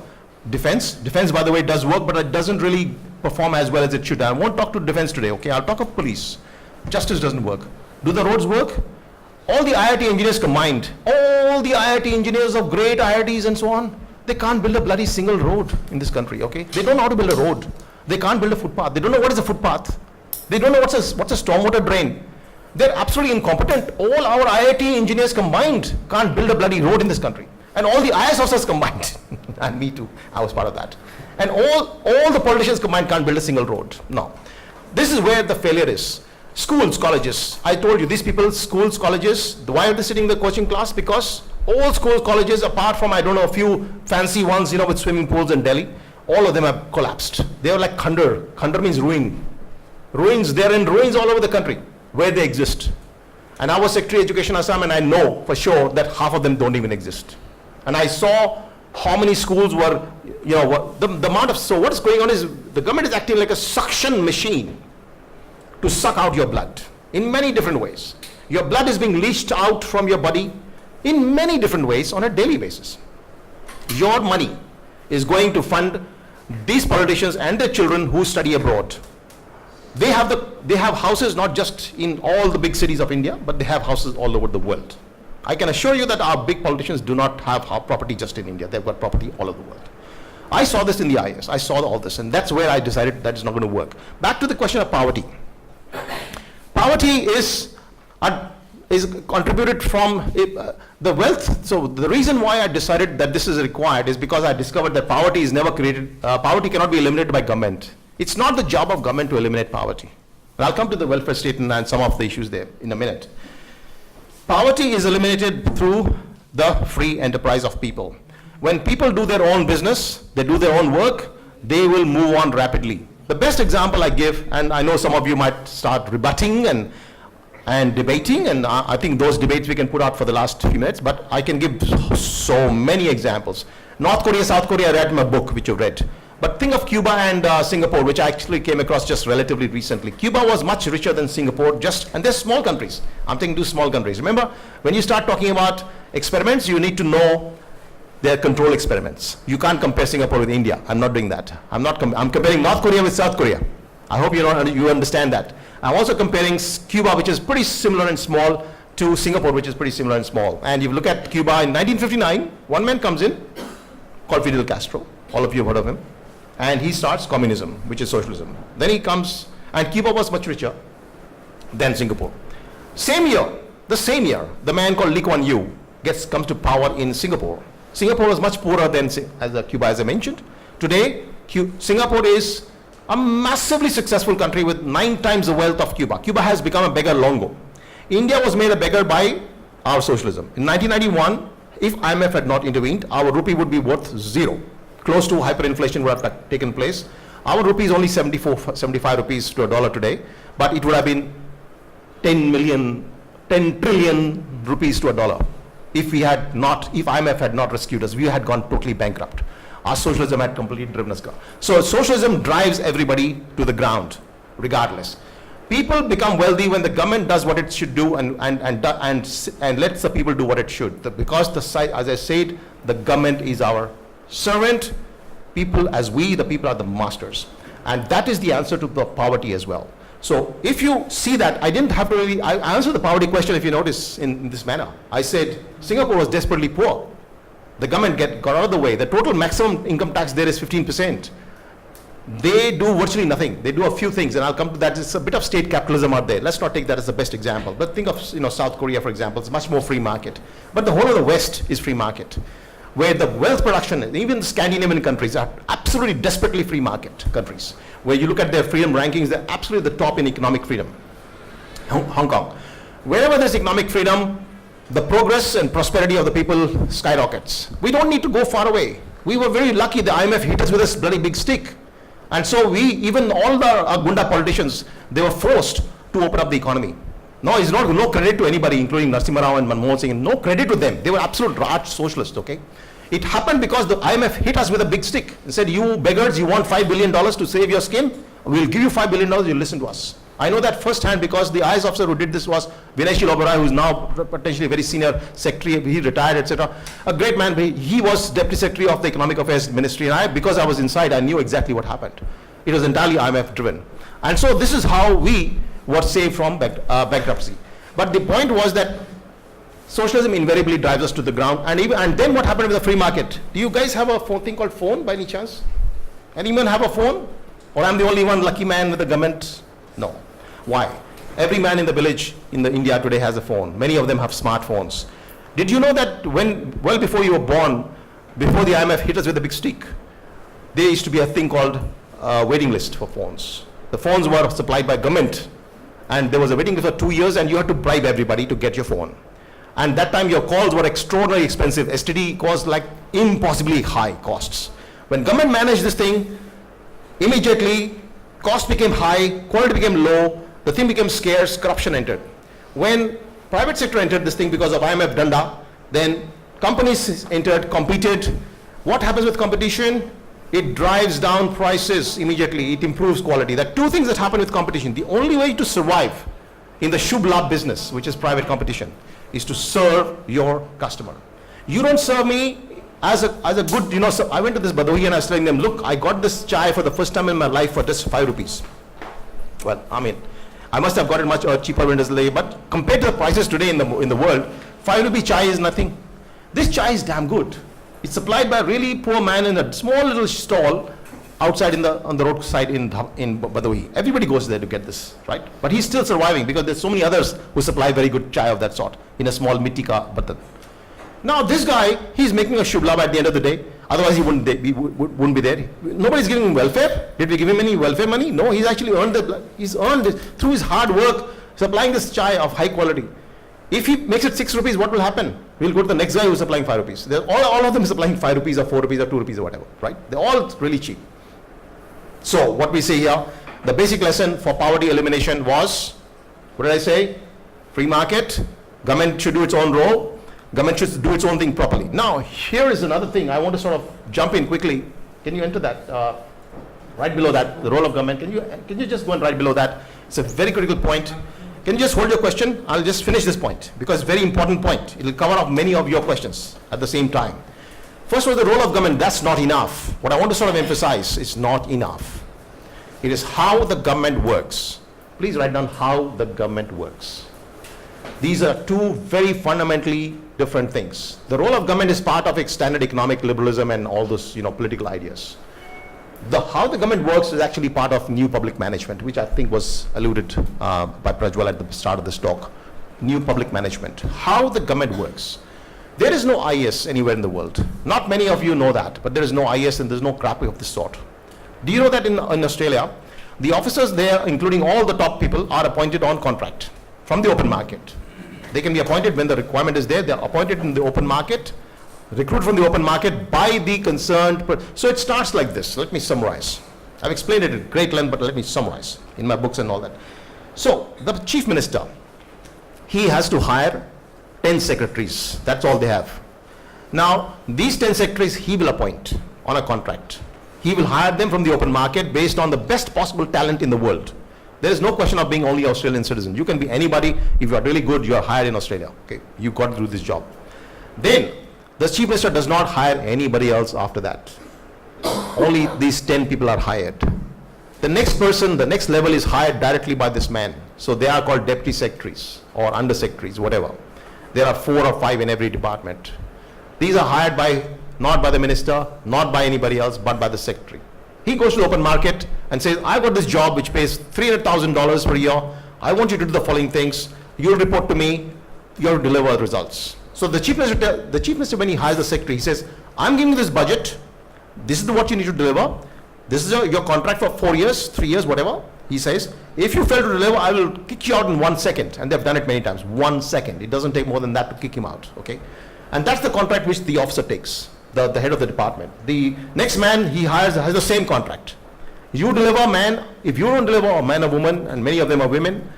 Defense, by the way, does work, but it doesn't really perform as well as it should. I won't talk to defense today, okay? I'll talk of police. Justice doesn't work. Do the roads work? All the IIT engineers combined, all the IIT engineers of great IITs and so on, they can't build a bloody single road in this country, okay? They don't know how to build a road. They can't build a footpath. They don't know what is a footpath. They don't know what's a stormwater drain. They're absolutely incompetent. All our IIT engineers combined can't build a bloody road in this country. And all the IS officers combined, and me too, I was part of that. And all the politicians combined can't build a single road. No. This is where the failure is. Schools, colleges. I told you, these people, schools, colleges, why are they sitting in the coaching class? Because all schools, colleges, apart from, I don't know, a few fancy ones, with swimming pools in Delhi, all of them have collapsed. They are like khandar. Khandar means ruin. Ruins, they're in ruins all over the country, where they exist. And I was Secretary of Education Assam, and I know for sure that half of them don't even exist. And I saw how many schools were, the amount of, so what's going on is, the government is acting like a suction machine to suck out your blood in many different ways. Your blood is being leached out from your body in many different ways on a daily basis. Your money is going to fund these politicians and their children who study abroad. They have houses not just in all the big cities of India, but they have houses all over the world. I can assure you that our big politicians do not have property just in India. They've got property all over the world. I saw this in the IS. I saw all this, and that's where I decided that is not going to work. Back to the question of poverty. Poverty is contributed from the wealth. So the reason why I decided that this is required is because I discovered that poverty is never created, poverty cannot be eliminated by government. It's not the job of government to eliminate poverty. And I'll come to the welfare state and some of the issues there in a minute. Poverty is eliminated through the free enterprise of people. When people do their own business, they do their own work, they will move on rapidly. The best example I give, and I know some of you might start rebutting and debating, and I think those debates we can put out for the last few minutes, but I can give so many examples. North Korea, South Korea, I read my book, which you've read. But think of Cuba and Singapore, which I actually came across just relatively recently. Cuba was much richer than Singapore, and they're small countries. I'm thinking 2 small countries. Remember, when you start talking about experiments, you need to know their control experiments. You can't compare Singapore with India. I'm not doing that. I'm comparing North Korea with South Korea. I hope you understand that. I'm also comparing Cuba, which is pretty similar and small, to Singapore, which is pretty similar and small. And if you look at Cuba in 1959, one man comes in called Fidel Castro. All of you have heard of him. And he starts communism, which is socialism. Then he comes, and Cuba was much richer than Singapore. The same year, the man called Lee Kuan Yew comes to power in Singapore. Singapore was much poorer than Cuba, as I mentioned. Today, Singapore is a massively successful country with 9 times the wealth of Cuba. Cuba has become a beggar long ago. India was made a beggar by our socialism. In 1991, if IMF had not intervened, our rupee would be worth 0. Close to hyperinflation would have taken place. Our rupee is only 75 rupees to a dollar today, but it would have been 10 trillion rupees to a dollar if IMF had not rescued us. We had gone totally bankrupt. Our socialism had completely driven us down. So socialism drives everybody to the ground, regardless. People become wealthy when the government does what it should do and lets the people do what it should. Because as I said, the government is our servant. The people are the masters. And that is the answer to the poverty as well. So if you see that, I didn't have to really, I answered the poverty question, if you notice, in this manner. I said Singapore was desperately poor. The government got out of the way. The total maximum income tax there is 15%. They do virtually nothing. They do a few things, and I'll come to that. It's a bit of state capitalism out there. Let's not take that as the best example. But think of South Korea, for example. It's much more free market. But the whole of the West is free market, where the wealth production, even the Scandinavian countries are absolutely desperately free market countries. Where you look at their freedom rankings, they're absolutely the top in economic freedom. Hong Kong. Wherever there's economic freedom, the progress and prosperity of the people skyrockets. We don't need to go far away. We were very lucky the IMF hit us with this bloody big stick. And so even all the Gunda politicians, they were forced to open up the economy. No, it's not, no credit to anybody, including Narasimha Rao and Manmohan Singh, no credit to them. They were absolute arch socialists, okay? It happened because the IMF hit us with a big stick and said, you beggars, you want $5 billion to save your skin? We'll give you $5 billion, you listen to us. I know that firsthand because the IS officer who did this was Vinay Oberoi, who's now potentially a very senior secretary. He retired, etc. A great man. He was deputy secretary of the Economic Affairs Ministry, and because I was inside, I knew exactly what happened. It was entirely IMF driven. And so this is how we were saved from bankruptcy. But the point was that socialism invariably drives us to the ground. And then what happened with the free market? Do you guys have a thing called phone by any chance? Anyone have a phone? Or I'm the only one lucky man with the government? No. Why? Every man in the village in India today has a phone. Many of them have smartphones. Did you know that well before you were born, before the IMF hit us with a big stick, there used to be a thing called waiting list for phones. The phones were supplied by government, and there was a waiting list for 2 years, and you had to bribe everybody to get your phone. And that time your calls were extraordinarily expensive. STD caused like impossibly high costs. When government managed this thing, immediately cost became high, quality became low, the thing became scarce, corruption entered. When private sector entered this thing because of IMF Danda, then companies entered, competed. What happens with competition? It drives down prices immediately, it improves quality. There are two things that happen with competition. The only way to survive in the Shubh Labh business, which is private competition, is to serve your customer. You don't serve me as a good, so I went to this Badohi and I was telling them, look, I got this chai for the first time in my life for just 5 rupees. Well, I mean, I must have got it much cheaper when it was late, but compared to the prices today in the world, 5 rupee chai is nothing. This chai is damn good. It's supplied by a really poor man in a small little stall outside on the roadside in Badohi. Everybody goes there to get this, right? But he's still surviving because there's so many others who supply very good chai of that sort in a small mitti ka batan. Now this guy, he's making a Shubh Labh at the end of the day. Otherwise he wouldn't be there. Nobody's giving him welfare. Did we give him any welfare money? No, he's actually earned it through his hard work, supplying this chai of high quality. If he makes it 6 rupees, what will happen? We'll go to the next guy who's supplying 5 rupees. All of them supplying 5 rupees or 4 rupees or 2 rupees or whatever, right? They're all really cheap. So what we say here, the basic lesson for poverty elimination was, what did I say? Free market, government should do its own role, government should do its own thing properly. Now, here is another thing I want to sort of jump in quickly. Can you enter that? Right below that, the role of government. Can you just go and right below that? It's a very critical point. Can you just hold your question? I'll just finish this point because it's a very important point. It will cover up many of your questions at the same time. First was the role of government. That's not enough. What I want to sort of emphasize is not enough. It is how the government works. Please write down how the government works. These are two very fundamentally different things. The role of government is part of extended economic liberalism and all those political ideas. How the government works is actually part of new public management, which I think was alluded by Prajwal at the start of this talk. New public management. How the government works. There is no IS anywhere in the world. Not many of you know that, but there is no IS and there is no crap of this sort. Do you know that in Australia, the officers there, including all the top people, are appointed on contract from the open market. They can be appointed when the requirement is there. They are appointed in the open market, recruited from the open market by the concerned. So it starts like this. Let me summarize. I've explained it at great length, but let me summarize in my books and all that. So the chief minister, he has to hire 10 secretaries. That's all they have. Now, these 10 secretaries he will appoint on a contract. He will hire them from the open market based on the best possible talent in the world. There is no question of being only Australian citizen. You can be anybody. If you are really good, you are hired in Australia. Okay, you got to do this job. Then the chief minister does not hire anybody else after that. Only these 10 people are hired. The next person, the next level is hired directly by this man. So they are called deputy secretaries or under secretaries, whatever. There are 4 or 5 in every department. These are hired by, not by the minister, not by anybody else, but by the secretary. He goes to the open market and says, I got this job which pays $300,000 per year. I want you to do the following things. You'll report to me. You'll deliver the results. So the chief minister, when he hires the secretary, he says, I'm giving you this budget. This is what you need to deliver. This is your contract for 4 years, 3 years, whatever. He says, if you fail to deliver, I will kick you out in 1 second. And they've done it many times. 1 second. It doesn't take more than that to kick him out. Okay. And that's the contract which the officer takes, the head of the department. The next man he hires has the same contract. You deliver, man. If you don't deliver, a man or woman, and many of them are women,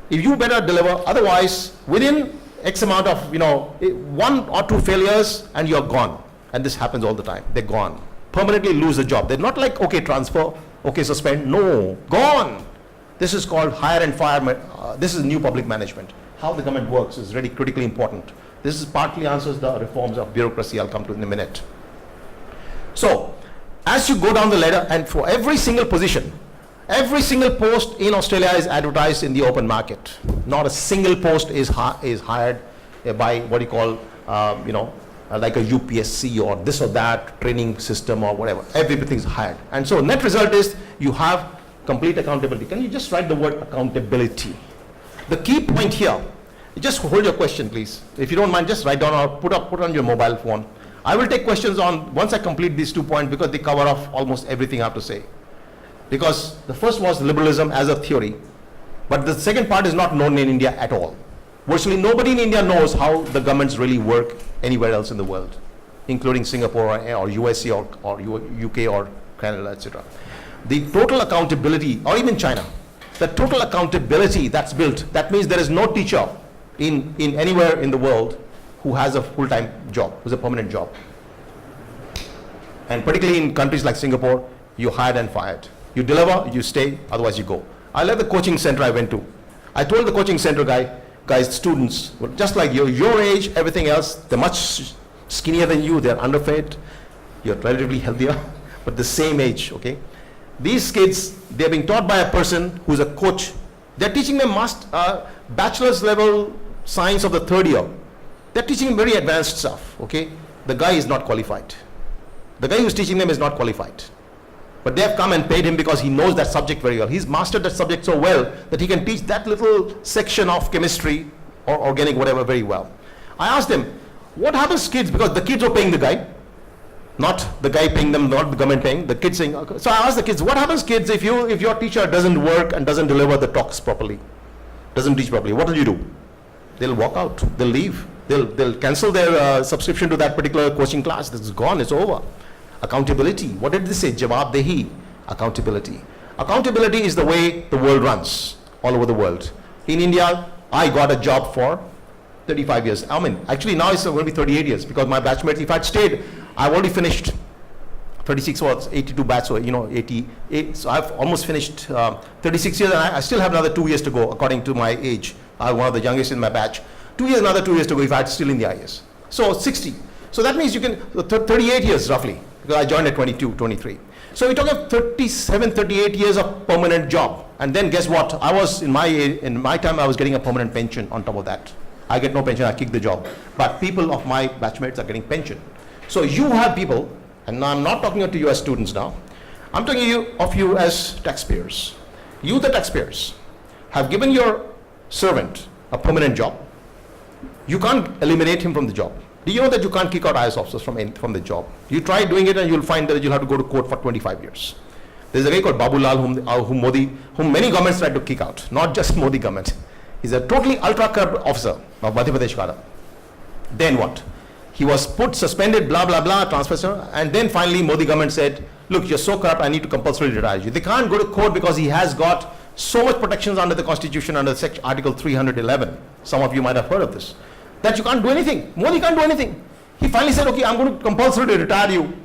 if you better deliver, otherwise, within X amount of, 1 or 2 failures, and you're gone. And this happens all the time. They're gone. Permanently lose the job. They're not like, okay, transfer, okay, suspend. No, gone. This is called hire and fire. This is new public management. How the government works is really critically important. This is partly answers the reforms of bureaucracy I'll come to in a minute. So, as you go down the ladder, and for every single position, every single post in Australia is advertised in the open market. Not a single post is hired by what you call, like a UPSC or this or that training system or whatever. Everything is hired. And so net result is you have complete accountability. Can you just write the word accountability? The key point here, just hold your question please. If you don't mind, just write down or put on your mobile phone. I will take questions on once I complete these 2 points because they cover off almost everything I have to say. Because the first was liberalism as a theory, but the second part is not known in India at all. Virtually nobody in India knows how the governments really work anywhere else in the world, including Singapore or USA or UK or Canada, etc. The total accountability, or even China, the total accountability that's built, that means there is no teacher in anywhere in the world who has a full-time job, who's a permanent job. And particularly in countries like Singapore, you hired and fired. You deliver, you stay, otherwise you go. I love the coaching center I went to. I told the coaching center guys, students, well, just like your age, everything else, they're much skinnier than you, they're underfed, you're relatively healthier, but the same age, okay? These kids, they're being taught by a person who's a coach. They're teaching them bachelor's level science of the 3rd year. They're teaching them very advanced stuff, okay? The guy is not qualified. The guy who's teaching them is not qualified. But they have come and paid him because he knows that subject very well. He's mastered that subject so well that he can teach that little section of chemistry or organic whatever very well. I asked them, what happens kids, because the kids are paying the guy, not the guy paying them, not the government paying, the kids saying, okay. So I asked the kids, what happens kids if your teacher doesn't work and doesn't deliver the talks properly, doesn't teach properly, what will you do? They'll walk out, they'll leave, they'll cancel their subscription to that particular coaching class. This is gone, it's over. Accountability. What did they say? Jawabdehi. Accountability. Accountability is the way the world runs all over the world. In India, I got a job for 35 years. I mean, actually now it's going to be 38 years because my batchmates, if I'd stayed, I've already finished 36 or 82 batch, so 88. So I've almost finished 36 years and I still have another 2 years to go according to my age. I'm one of the youngest in my batch. 2 years, another 2 years to go if I'm still in the IS. So 60. So that means you can, 38 years roughly. Because I joined at 22, 23. So we're talking 37, 38 years of permanent job. And then guess what? I was, in my time, I was getting a permanent pension on top of that. I get no pension, I kick the job. But people of my batchmates are getting pension. So you have people, and now I'm not talking to you as students now, I'm talking of you as taxpayers. You, the taxpayers, have given your servant a permanent job. You can't eliminate him from the job. Do you know that you can't kick out IS officers from the job? You try doing it and you'll find that you'll have to go to court for 25 years. There's a guy called Babu Lal whom many governments tried to kick out, not just Modi government. He's a totally ultra-corrupt officer of Madhya Pradesh Kada. Then what? He was suspended, blah, blah, blah, transfer, and then finally Modi government said, look, you're so corrupt, I need to compulsorily retire you. They can't go to court because he has got so much protections under the constitution, under Article 311. Some of you might have heard of this. That you can't do anything. Modi can't do anything. He finally said, okay, I'm going to compulsorily retire you.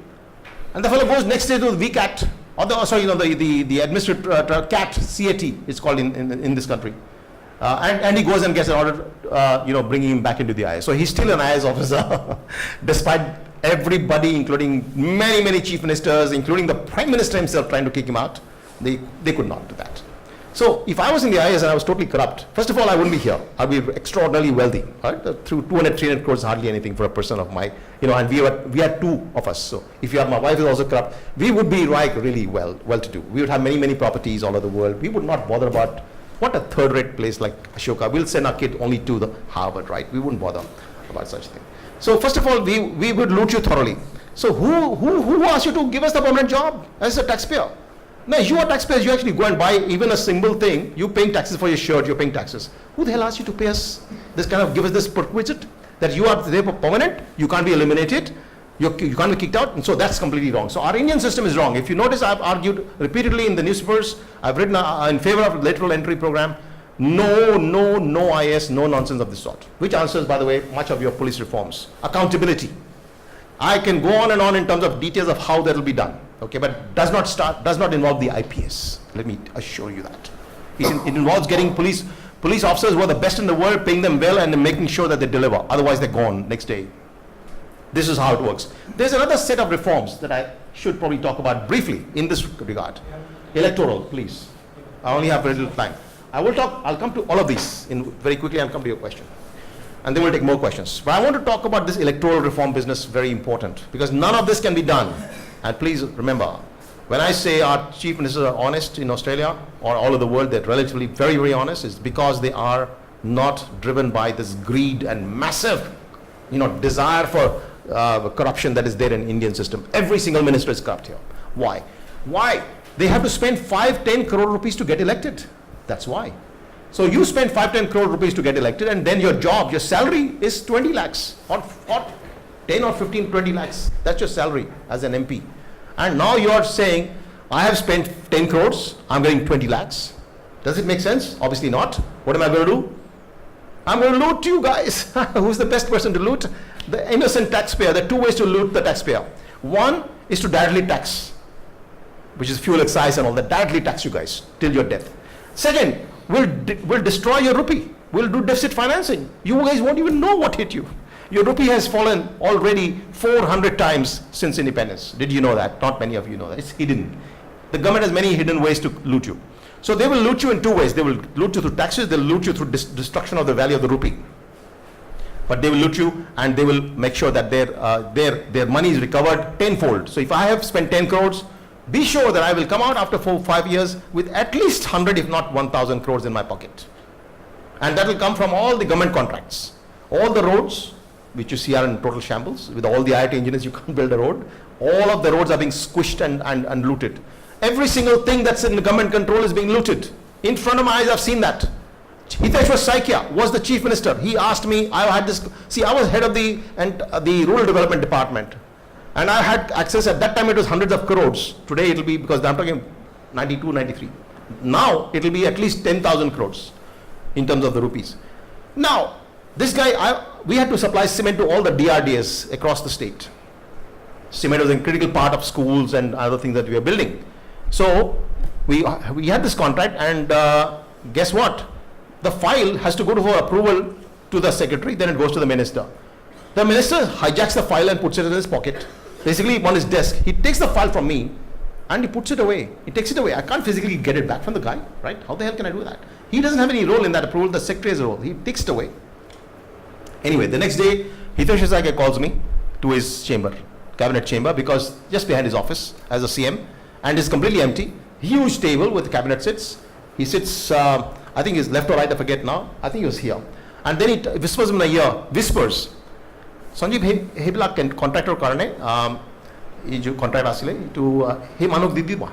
And the fellow goes next day to the VCAT, or the administrative CAT, CAT, it's called in this country. And he goes and gets an order, bringing him back into the IS. So he's still an IS officer, despite everybody, including many, many chief ministers, including the Prime Minister himself, trying to kick him out. They could not do that. So if I was in the IS and I was totally corrupt, first of all, I wouldn't be here. I'd be extraordinarily wealthy. Right? Through 200, 300 crores is hardly anything for a person of my, and we had two of us. So if my wife is also corrupt, we would be like really well-to-do. We would have many, many properties all over the world. We would not bother about what a third-rate place like Ashoka. We'll send our kid only to the Harvard, right? We wouldn't bother about such a thing. So first of all, we would loot you thoroughly. So who asked you to give us the permanent job as a taxpayer? No, you are taxpayers. You actually go and buy even a single thing. You're paying taxes for your shirt. You're paying taxes. Who the hell asked you to pay us this kind of, give us this perquisite that you are there for permanent? You can't be eliminated. You can't be kicked out. And so that's completely wrong. So our Indian system is wrong. If you notice, I've argued repeatedly in the newspapers. I've written in favor of lateral entry program. No IS, no nonsense of this sort. Which answers, by the way, much of your police reforms. Accountability. I can go on and on in terms of details of how that will be done. Okay, but does not involve the IPS. Let me assure you that. It involves getting police officers who are the best in the world, paying them well, and making sure that they deliver. Otherwise, they're gone next day. This is how it works. There's another set of reforms that I should probably talk about briefly in this regard. Electoral, please. I only have very little time. I'll come to all of these very quickly and come to your question. And then we'll take more questions. But I want to talk about this electoral reform business, very important, because none of this can be done. And please remember, when I say our chief ministers are honest in Australia or all over the world, they're relatively very, very honest, it's because they are not driven by this greed and massive, desire for corruption that is there in Indian system. Every single minister is corrupt here. Why? They have to spend 5-10 crore rupees to get elected. That's why. So you spend 5-10 crore rupees to get elected, and then your salary is 20 lakhs or 10 or 15, 20 lakhs. That's your salary as an MP. And now you are saying, I have spent 10 crores, I'm getting 20 lakhs. Does it make sense? Obviously not. What am I going to do? I'm going to loot you guys. Who's the best person to loot? The innocent taxpayer. There are two ways to loot the taxpayer. One is to directly tax, which is fuel excise and all that. Directly tax you guys till your death. Second, we'll destroy your rupee. We'll do deficit financing. You guys won't even know what hit you. Your rupee has fallen already 400 times since independence. Did you know that? Not many of you know that. It's hidden. The government has many hidden ways to loot you. So they will loot you in two ways. They will loot you through taxes. They'll loot you through destruction of the value of the rupee. But they will loot you, and they will make sure that their money is recovered tenfold. So if I have spent 10 crores, be sure that I will come out after 4-5 years with at least 100, if not 1,000 crores in my pocket. And that will come from all the government contracts. All the roads, which you see are in total shambles. With all the IIT engineers, you can't build a road. All of the roads are being squished and looted. Every single thing that's in the government control is being looted. In front of my eyes, I've seen that. Hiteshwar Saikia was the chief minister. He asked me, I was head of the rural development department. And I had access, at that time it was hundreds of crores. Today it will be, because I'm talking 92, 93. Now it will be at least 10,000 crores in terms of the rupees. Now, this guy, we had to supply cement to all the DRDS across the state. Cement was a critical part of schools and other things that we were building. So we had this contract, and guess what? The file has to go for approval to the secretary, then it goes to the minister. The minister hijacks the file and puts it in his pocket, basically on his desk. He takes the file from me and he puts it away. He takes it away. I can't physically get it back from the guy, right? How the hell can I do that? He doesn't have any role in that approval. The secretary has a role. He takes it away. Anyway, the next day, Hiteshwar Saikia calls me to his chamber, cabinet chamber, because just behind his office as a CM, and it's completely empty. Huge table with the cabinet sits. He sits, I think he's left or right, I forget now. I think he was here. And then he whispers in my ear, whispers, Sanjeev, hebla contractor karne, contract asile to he manuk didiba.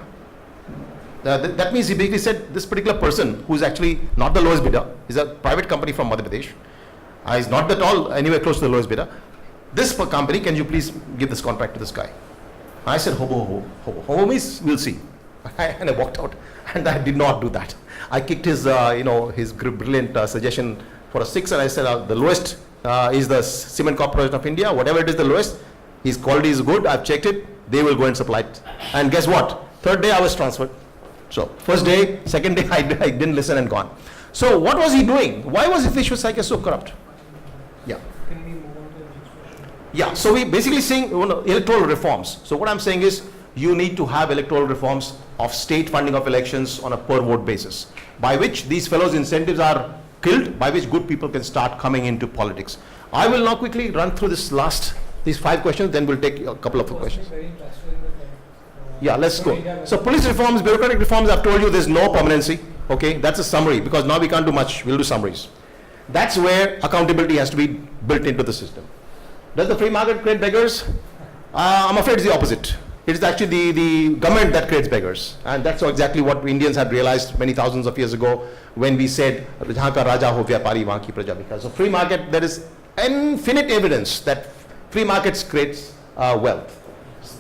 That means he basically said this particular person, who is actually not the lowest bidder, is a private company from Madhya Pradesh. Is not at all anywhere close to the lowest bidder. This company, can you please give this contract to this guy? I said, hobo means we'll see. And I walked out, and I did not do that. I kicked his, his brilliant suggestion for a 6, and I said, the lowest is the Cement Corporation of India. Whatever it is, the lowest. His quality is good. I've checked it. They will go and supply it. And guess what? Third day, I was transferred. So first day, second day, I didn't listen and gone. So what was he doing? Why was Hiteshwar Saikia so corrupt? Yeah. Yeah, so we basically saying electoral reforms. So what I'm saying is, you need to have electoral reforms of state funding of elections on a per vote basis, by which these fellows' incentives are killed, by which good people can start coming into politics. I will now quickly run through these 5 questions, then we'll take a couple of questions. Yeah, let's go. So police reforms, bureaucratic reforms, I've told you there's no permanency. Okay, that's a summary, because now we can't do much, we'll do summaries. That's where accountability has to be built into the system. Does the free market create beggars? I'm afraid it's the opposite. It is actually the government that creates beggars. And that's exactly what Indians had realized many thousands of years ago when we said, "Jahan ka raja ho vyapari, wahan ki praja bika." So free market, there is infinite evidence that free markets creates wealth.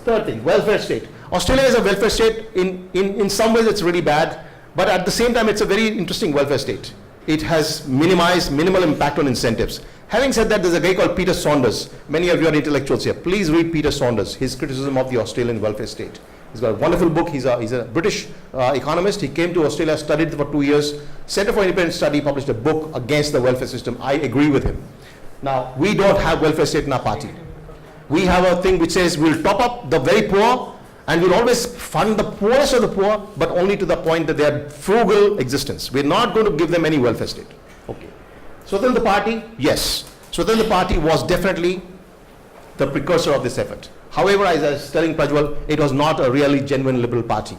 Third thing, welfare state. Australia is a welfare state. In some ways it's really bad, but at the same time it's a very interesting welfare state. It has minimal impact on incentives. Having said that, there's a guy called Peter Saunders. Many of you are intellectuals here. Please read Peter Saunders, his criticism of the Australian welfare state. He's got a wonderful book. He's a British economist. He came to Australia, studied for 2 years. Center for Independent Study published a book against the welfare system. I agree with him. Now, we don't have welfare state in our party. We have a thing which says we'll top up the very poor, and we'll always fund the poorest of the poor, but only to the point that they have frugal existence. We're not going to give them any welfare state. Okay. Swatantra Party, yes. Swatantra Party was definitely the precursor of this effort. However, as I was telling Prajwal, it was not a really genuine liberal party.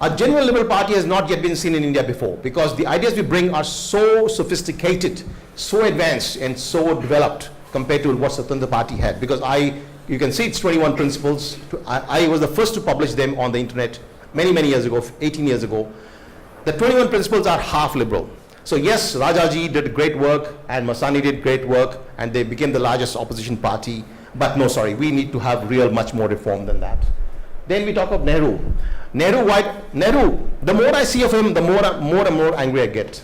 A genuine liberal party has not yet been seen in India before, because the ideas we bring are so sophisticated, so advanced, and so developed compared to what Swatantra Party had. Because you can see it's 21 principles. I was the first to publish them on the internet many years ago, 18 years ago. The 21 principles are half liberal. So yes, Rajaji did great work and Masani did great work, and they became the largest opposition party. But no, sorry, we need to have much more reform than that. Then we talk of Nehru. Nehru, the more I see of him, the more and more angry I get.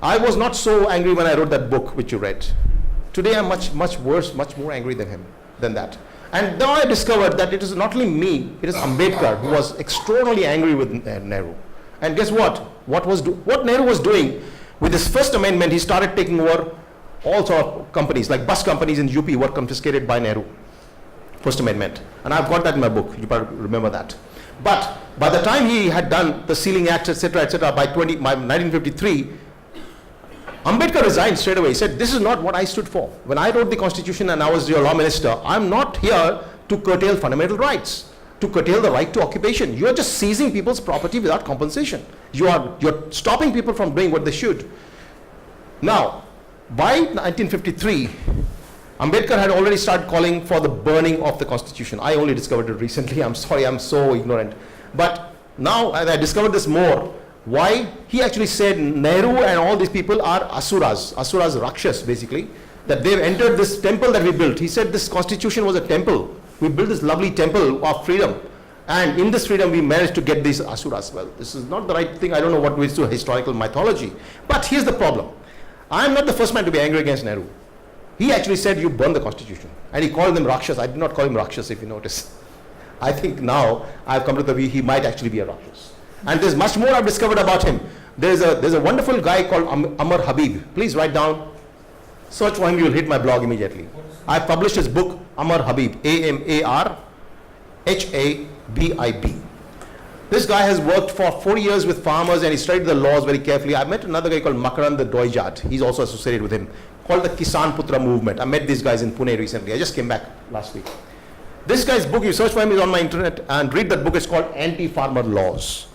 I was not so angry when I wrote that book which you read. Today I'm much worse, much more angry than that. And now I discovered that it is not only me, it is Ambedkar who was extraordinarily angry with Nehru. And guess what? What Nehru was doing with his first amendment, he started taking over all sort of companies, like bus companies in UP were confiscated by Nehru. First amendment. And I've got that in my book, you probably remember that. But by the time he had done the Sealing Act, etc., by 1953, Ambedkar resigned straight away. He said, this is not what I stood for. When I wrote the constitution and I was your law minister, I'm not here to curtail fundamental rights, to curtail the right to occupation. You're just seizing people's property without compensation. You're stopping people from doing what they should. Now, by 1953, Ambedkar had already started calling for the burning of the constitution. I only discovered it recently. I'm sorry, I'm so ignorant. But now, as I discovered this more, why? He actually said Nehru and all these people are asuras rakshas basically, that they've entered this temple that we built. He said this constitution was a temple. We built this lovely temple of freedom, and in this freedom we managed to get these asuras. Well, this is not the right thing. I don't know what is to historical mythology. But here's the problem. I'm not the first man to be angry against Nehru. He actually said you burn the constitution, and he called them rakshas. I did not call him rakshas, if you notice. I think now I've come to the view he might actually be a rakshas. And there's much more I've discovered about him. There's a wonderful guy called Amar Habib. Please write down, search for him, you'll hit my blog immediately. I published his book, Amar Habib, AMARHABIB. This guy has worked for 4 years with farmers, and he studied the laws very carefully. I met another guy called Makarand Doijat. He's also associated with him, called the Kisan Putra movement. I met these guys in Pune recently. I just came back last week. This guy's book, you search for him, is on my internet, and read that book. It's called Anti-Farmer Laws.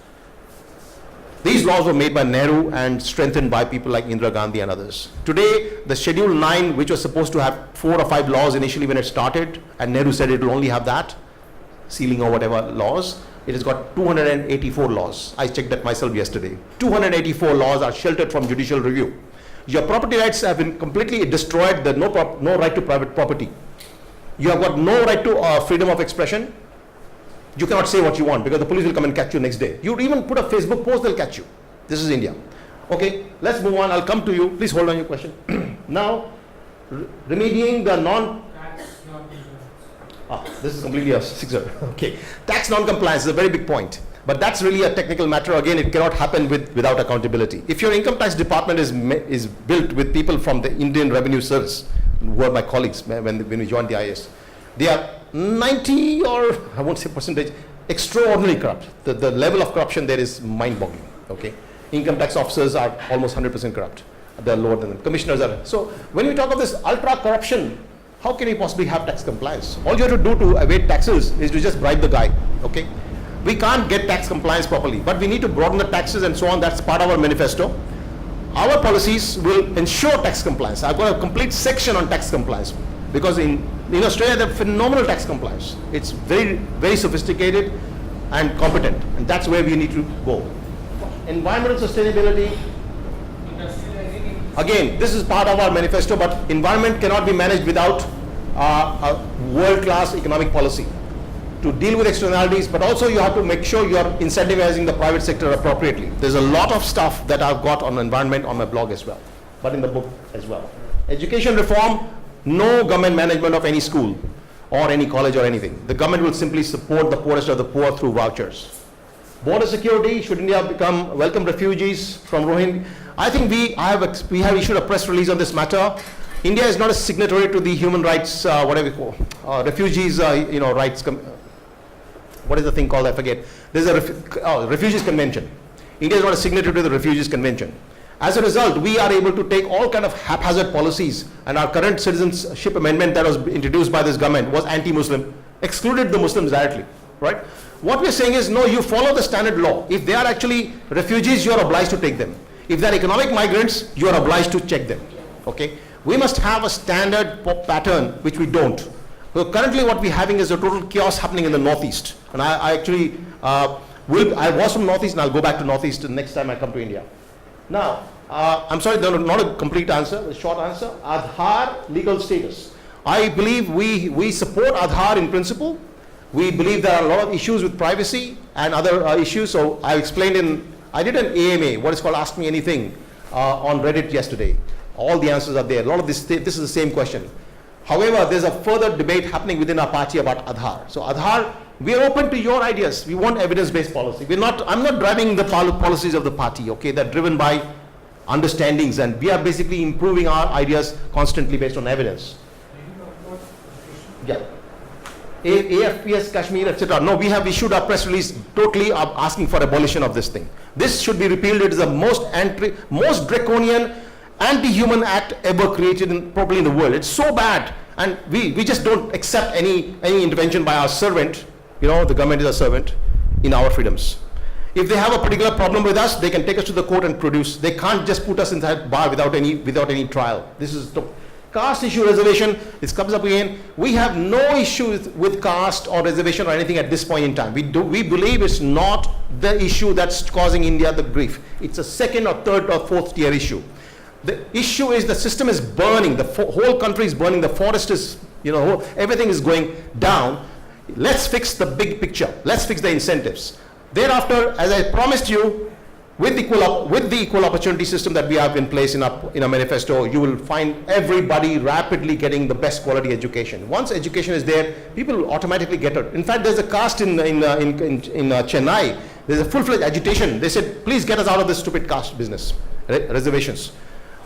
These laws were made by Nehru and strengthened by people like Indira Gandhi and others. Today, the Schedule 9, which was supposed to have 4 or 5 laws initially when it started, and Nehru said it will only have that, sealing or whatever laws, it has got 284 laws. I checked that myself yesterday. 284 laws are sheltered from judicial review. Your property rights have been completely destroyed. There's no right to private property. You have got no right to freedom of expression. You cannot say what you want because the police will come and catch you next day. You even put a Facebook post, they'll catch you. This is India. Okay, let's move on. I'll come to you. Please hold on your question. Now, remedying the this is completely a sixer. Okay, tax non-compliance is a very big point. But that's really a technical matter. Again, it cannot happen without accountability. If your income tax department is built with people from the Indian Revenue Service, who are my colleagues when we joined the IS, they are 90 or I won't say percentage, extraordinarily corrupt. The level of corruption there is mind-boggling, okay? Income tax officers are almost 100% corrupt. They're lower than them. Commissioners are. So when we talk of this ultra-corruption, how can you possibly have tax compliance? All you have to do to evade taxes is to just bribe the guy, okay? We can't get tax compliance properly, but we need to broaden the taxes and so on. That's part of our manifesto. Our policies will ensure tax compliance. I've got a complete section on tax compliance because in Australia they have phenomenal tax compliance. It's very, very sophisticated and competent, and that's where we need to go. Environmental sustainability. Again, this is part of our manifesto, but environment cannot be managed without a world-class economic policy to deal with externalities, but also you have to make sure you are incentivizing the private sector appropriately. There's a lot of stuff that I've got on environment on my blog as well, but in the book as well. Education reform, no government management of any school or any college or anything. The government will simply support the poorest of the poor through vouchers. Border security, should India become welcome refugees from Rohingya? I think we have issued a press release on this matter. India is not a signatory to the human rights, whatever we call, refugees, rights. What is the thing called? I forget. There's a Refugees Convention. India is not a signatory to the Refugees Convention. As a result, we are able to take all kind of haphazard policies, and our current citizenship amendment that was introduced by this government was anti-Muslim, excluded the Muslims directly, right? What we're saying is, no, you follow the standard law. If they are actually refugees, you are obliged to take them. If they're economic migrants, you are obliged to check them, okay? We must have a standard pattern, which we don't. So currently what we're having is a total chaos happening in the Northeast. And I actually, I was from Northeast and I'll go back to Northeast the next time I come to India. Now, I'm sorry, not a complete answer, a short answer. Aadhaar legal status. I believe we support Aadhaar in principle. We believe there are a lot of issues with privacy and other issues. So I explained I did an AMA, what is called Ask Me Anything, on Reddit yesterday. All the answers are there. A lot of this is the same question. However, there's a further debate happening within our party about Aadhaar. So Aadhaar, we are open to your ideas. We want evidence-based policy. I'm not driving the policies of the party, okay? They're driven by understandings, and we are basically improving our ideas constantly based on evidence. Yeah. AFPS, Kashmir, etc. No, we have issued a press release totally asking for abolition of this thing. This should be repealed. It is the most draconian anti-human act ever created probably in the world. It's so bad, and we just don't accept any intervention by our servant. The government is a servant in our freedoms. If they have a particular problem with us, they can take us to the court and produce. They can't just put us in that bar without any trial. This is the caste issue, reservation. This comes up again. We have no issue with caste or reservation or anything at this point in time. We believe it's not the issue that's causing India the grief. It's a second or third or fourth tier issue. The issue is the system is burning. The whole country is burning. The forest is, everything is going down. Let's fix the big picture. Let's fix the incentives. Thereafter, as I promised you, with the equal opportunity system that we have in place in our manifesto, you will find everybody rapidly getting the best quality education. Once education is there, people will automatically get it. In fact, there's a caste in Chennai. There's a full-fledged agitation. They said, please get us out of this stupid caste business, reservations.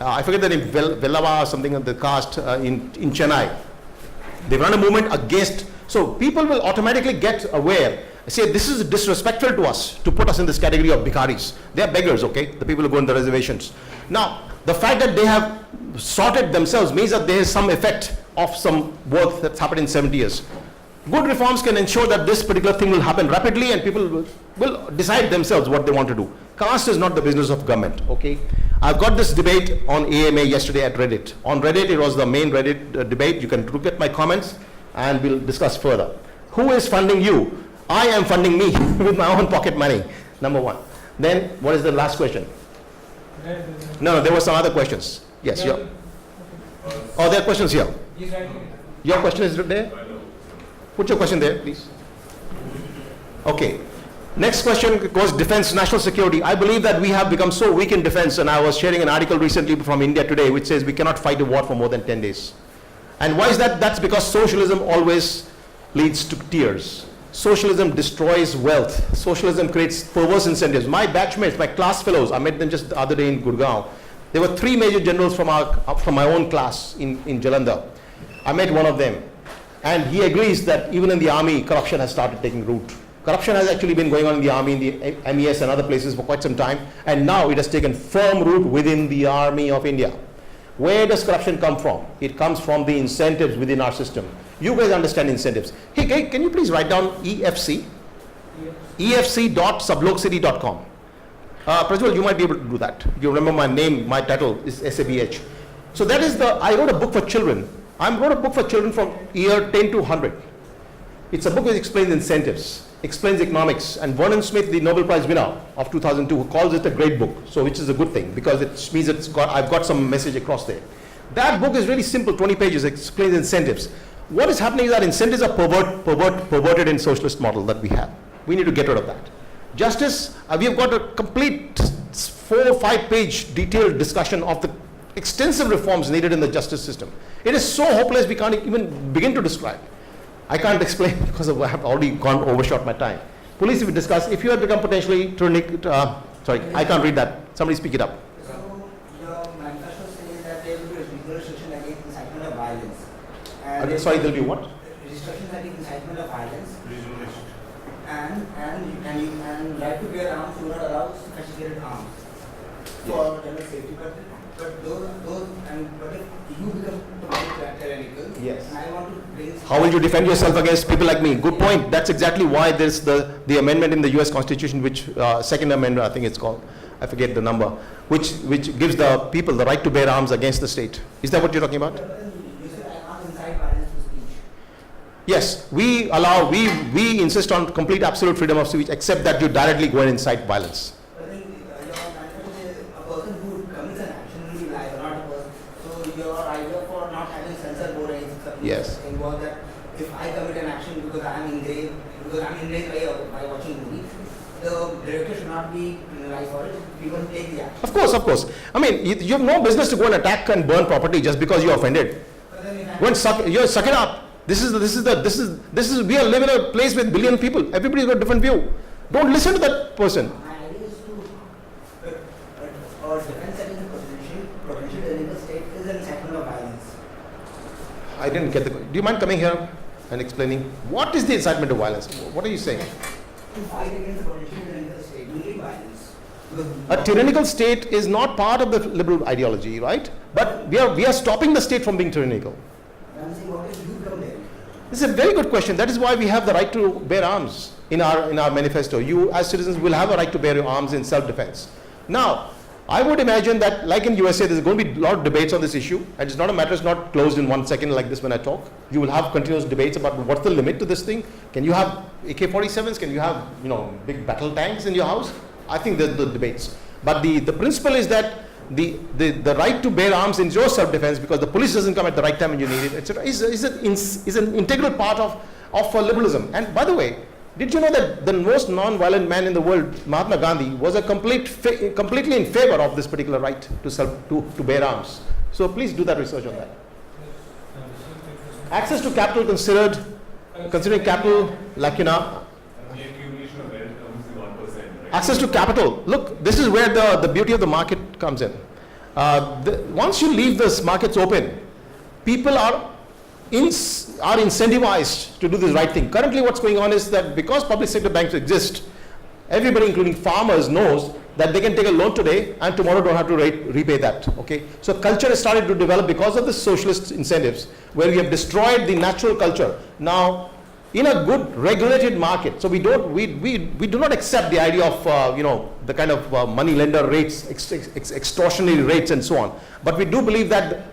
I forget the name, Vellava or something of the caste in Chennai. They run a movement against. So people will automatically get aware. Say this is disrespectful to us to put us in this category of bikaris. They are beggars, okay? The people who go in the reservations. Now, the fact that they have sorted themselves means that there is some effect of some work that's happened in 70 years. Good reforms can ensure that this particular thing will happen rapidly and people will decide themselves what they want to do. Caste is not the business of government, okay? I've got this debate on AMA yesterday at Reddit. On Reddit, it was the main Reddit debate. You can look at my comments and we'll discuss further. Who is funding you? I am funding me with my own pocket money, number one. Then, what is the last question? No, there were some other questions. Yes, yeah. Oh, there are questions here. Your question is there? Put your question there, please. Okay. Next question was defense, national security. I believe that we have become so weak in defense, and I was sharing an article recently from India Today which says we cannot fight a war for more than 10 days. And why is that? That's because socialism always leads to tears. Socialism destroys wealth. Socialism creates perverse incentives. My batchmates, my class fellows, I met them just the other day in Gurgaon. There were 3 major generals from my own class in Jalandhar. I met one of them, and he agrees that even in the army, corruption has started taking root. Corruption has actually been going on in the army, in the MES and other places for quite some time, and now it has taken firm root within the army of India. Where does corruption come from? It comes from the incentives within our system. You guys understand incentives. Hey, can you please write down EFC? efc.sabhlokcity.com. Prajwal, you might be able to do that. You remember my name, my title is SABH. So that is I wrote a book for children. I wrote a book for children from year 10 to 100. It's a book which explains incentives, explains economics, and Vernon Smith, the Nobel Prize winner of 2002, calls it a great book. So which is a good thing, because it means I've got some message across there. That book is really simple, 20 pages, explains incentives. What is happening is that incentives are perverted in socialist model that we have. We need to get rid of that. Justice, we have got a complete 4 or 5 page detailed discussion of the extensive reforms needed in the justice system. It is so hopeless we can't even begin to describe. I can't explain because I have already overshot my time. Police, we discuss, if you have become potentially sorry, I can't read that. Somebody speak it up. So, your manifesto says that there will be legal restriction against incitement of violence. And Sorry, there will be what? Restrictions against incitement of violence. And right to bear arms do not allow sophisticated arms for general safety. But if you become tyrannical, yes. and I want to bring. How will you defend yourself against people like me? Good point. That's exactly why there's the amendment in the US Constitution, which Second Amendment, I think it's called. I forget the number, which gives the people the right to bear arms against the state. Is that what you're talking about? You said I can't incite violence to speech. Yes, we insist on complete absolute freedom of speech, except that you directly go and incite violence. But then your manifesto says a person who commits an action will be liable, not a person. So your idea for not having censor board and something Yes. involved that if I commit an action because I am engaged by watching movie, the director should not be penalized for it. People take the action. Of course. I mean, you have no business to go and attack and burn property just because you're offended. But then if I- Go and suck it up. We are living in a place with billion people. Everybody's got a different view. Don't listen to that person. My idea is to or defense against the potential illegal state is an incitement of violence. I didn't get the. Do you mind coming here and explaining what is the incitement of violence? What are you saying? To fight against the potential illegal state, you need violence. A tyrannical state is not part of the liberal ideology, right? But we are stopping the state from being tyrannical. I'm saying, what if you come there? This is a very good question. That is why we have the right to bear arms in our manifesto. You as citizens will have a right to bear your arms in self-defense. Now, I would imagine that like in USA, there's going to be a lot of debates on this issue, and it's not a matter, it's not closed in 1 second like this when I talk. You will have continuous debates about what's the limit to this thing. Can you have AK-47s? Can you have, big battle tanks in your house? I think there's the debates. But the principle is that the right to bear arms in your self-defense, because the police doesn't come at the right time when you need it, etc., is an integral part of liberalism. And by the way, did you know that the most non-violent man in the world, Mahatma Gandhi, was completely in favor of this particular right to bear arms? So please do that research on that. Access to capital considering capital like access to capital. Look, this is where the beauty of the market comes in. Once you leave this markets open, people are incentivized to do this right thing. Currently what's going on is that because public sector banks exist, everybody including farmers knows that they can take a loan today and tomorrow don't have to repay that. Okay, so culture has started to develop because of the socialist incentives, where we have destroyed the natural culture. Now, in a good regulated market, so we do not accept the idea of the kind of money lender rates, extortionary rates and so on. But we do believe that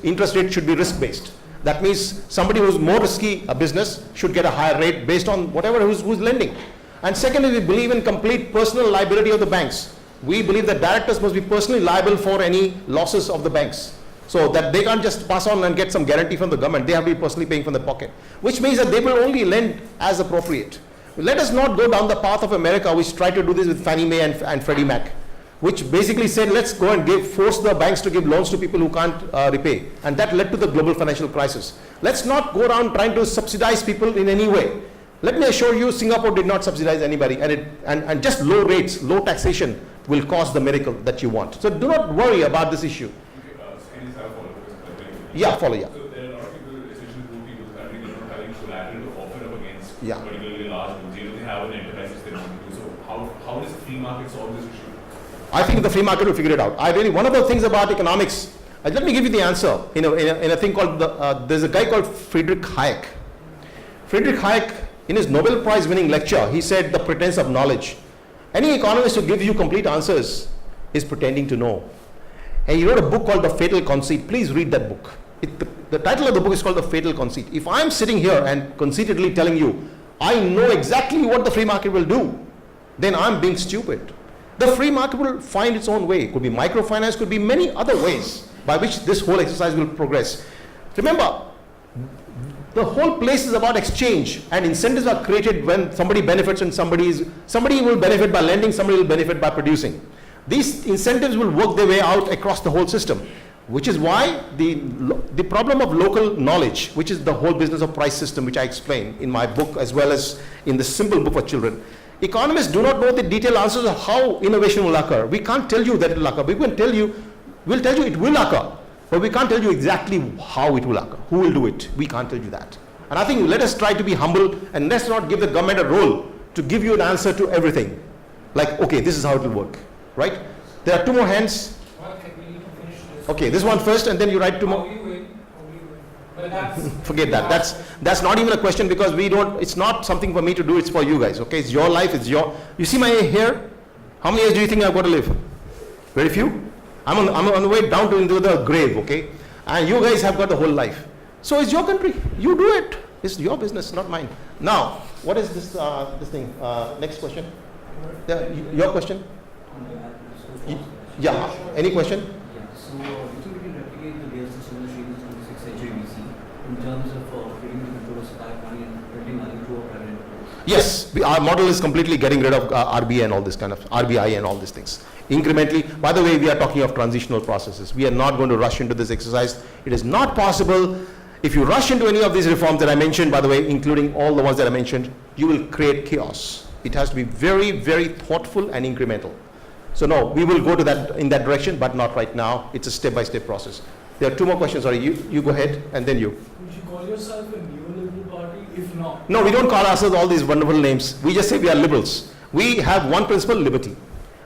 interest rates should be risk based. That means somebody who's more risky a business should get a higher rate based on whatever who's lending. And secondly, we believe in complete personal liability of the banks. We believe that directors must be personally liable for any losses of the banks, so that they can't just pass on and get some guarantee from the government. They have to be personally paying from the pocket, which means that they will only lend as appropriate. Let us not go down the path of America, which tried to do this with Fannie Mae and Freddie Mac, which basically said, let's go and force the banks to give loans to people who can't repay. And that led to the global financial crisis. Let's not go around trying to subsidize people in any way. Let me assure you, Singapore did not subsidize anybody, and just low rates, low taxation will cause the miracle that you want. So do not worry about this issue. Okay, Yeah, follow, yeah. So there are a lot of people, especially poor people, currently not having collateral to offer up against Yeah. particularly large ones, they have an enterprise they want to do. So how does the free market solve this issue? I think the free market will figure it out. One of the things about economics, let me give you the answer in a thing called, there's a guy called Friedrich Hayek. Friedrich Hayek, in his Nobel Prize winning lecture, he said the pretense of knowledge. Any economist who gives you complete answers is pretending to know. And he wrote a book called The Fatal Conceit. Please read that book. The title of the book is called The Fatal Conceit. If I'm sitting here and conceitedly telling you, I know exactly what the free market will do, then I'm being stupid. The free market will find its own way. It could be microfinance, could be many other ways by which this whole exercise will progress. Remember, the whole place is about exchange, and incentives are created when somebody benefits and somebody will benefit by lending, somebody will benefit by producing. These incentives will work their way out across the whole system, which is why the problem of local knowledge, which is the whole business of price system, which I explain in my book as well as in the simple book for children. Economists do not know the detailed answers of how innovation will occur. We can't tell you that it will occur. We'll tell you it will occur, but we can't tell you exactly how it will occur. Who will do it? We can't tell you that. And I think let us try to be humble and let's not give the government a role to give you an answer to everything. Like, okay, this is how it will work, right? There are two more hands. Okay, we need to finish this. Okay, this one first and then you write two How more. will you win? But that's Forget that. That's not even a question because it's not something for me to do, it's for you guys, okay? It's your life, you see my hair? How many years do you think I've got to live? Very few? I'm on the way down into the grave, okay? And you guys have got the whole life. So it's your country. You do it. It's your business, not mine. Now, what is this thing? Next question. Your question? Yeah. Any question? Yeah, so do you think we can replicate the real system in the 26th century BC in terms of freedom to control supply of money and printing money through a private enterprise? Yes, our model is completely getting rid of RBI and all this kind of RBI and all these things. Incrementally, by the way, we are talking of transitional processes. We are not going to rush into this exercise. It is not possible. If you rush into any of these reforms that I mentioned, by the way, including all the ones that I mentioned, you will create chaos. It has to be very, very thoughtful and incremental. So no, we will go to that in that direction, but not right now. It's a step-by-step process. There are two more questions. Sorry, you go ahead, and then you. Would you call yourself a neoliberal party? If not, No, we don't call ourselves all these wonderful names. We just say we are liberals. We have one principle, liberty.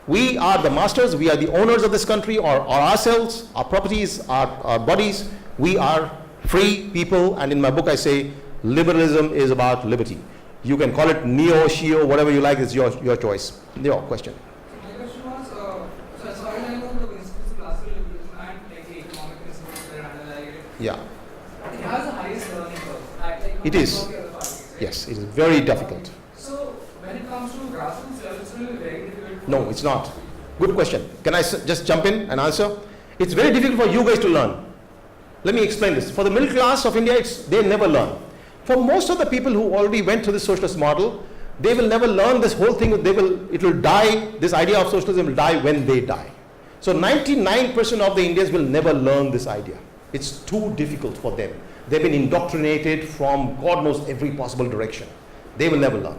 We are the masters. We are the owners of this country, or ourselves, our properties, our bodies. We are free people, and in my book I say liberalism is about liberty. You can call it neo, shio, whatever you like. It's your choice. Your question. My question was, so as far as I know, the principles of classical liberalism and like the economic principles that are underlying it, Yeah. it has the highest learning curve. Like It is. compared to the other parties, right? Yes, it is very difficult. So when it comes to grassroots level, it's really very difficult. No, it's not. Good question. Can I just jump in and answer? It's very difficult for you guys to learn. Let me explain this. For the middle class of India, they never learn. For most of the people who already went through the socialist model, they will never learn this whole thing. It will die. This idea of socialism will die when they die. So 99% of the Indians will never learn this idea. It's too difficult for them. They've been indoctrinated from God knows every possible direction. They will never learn.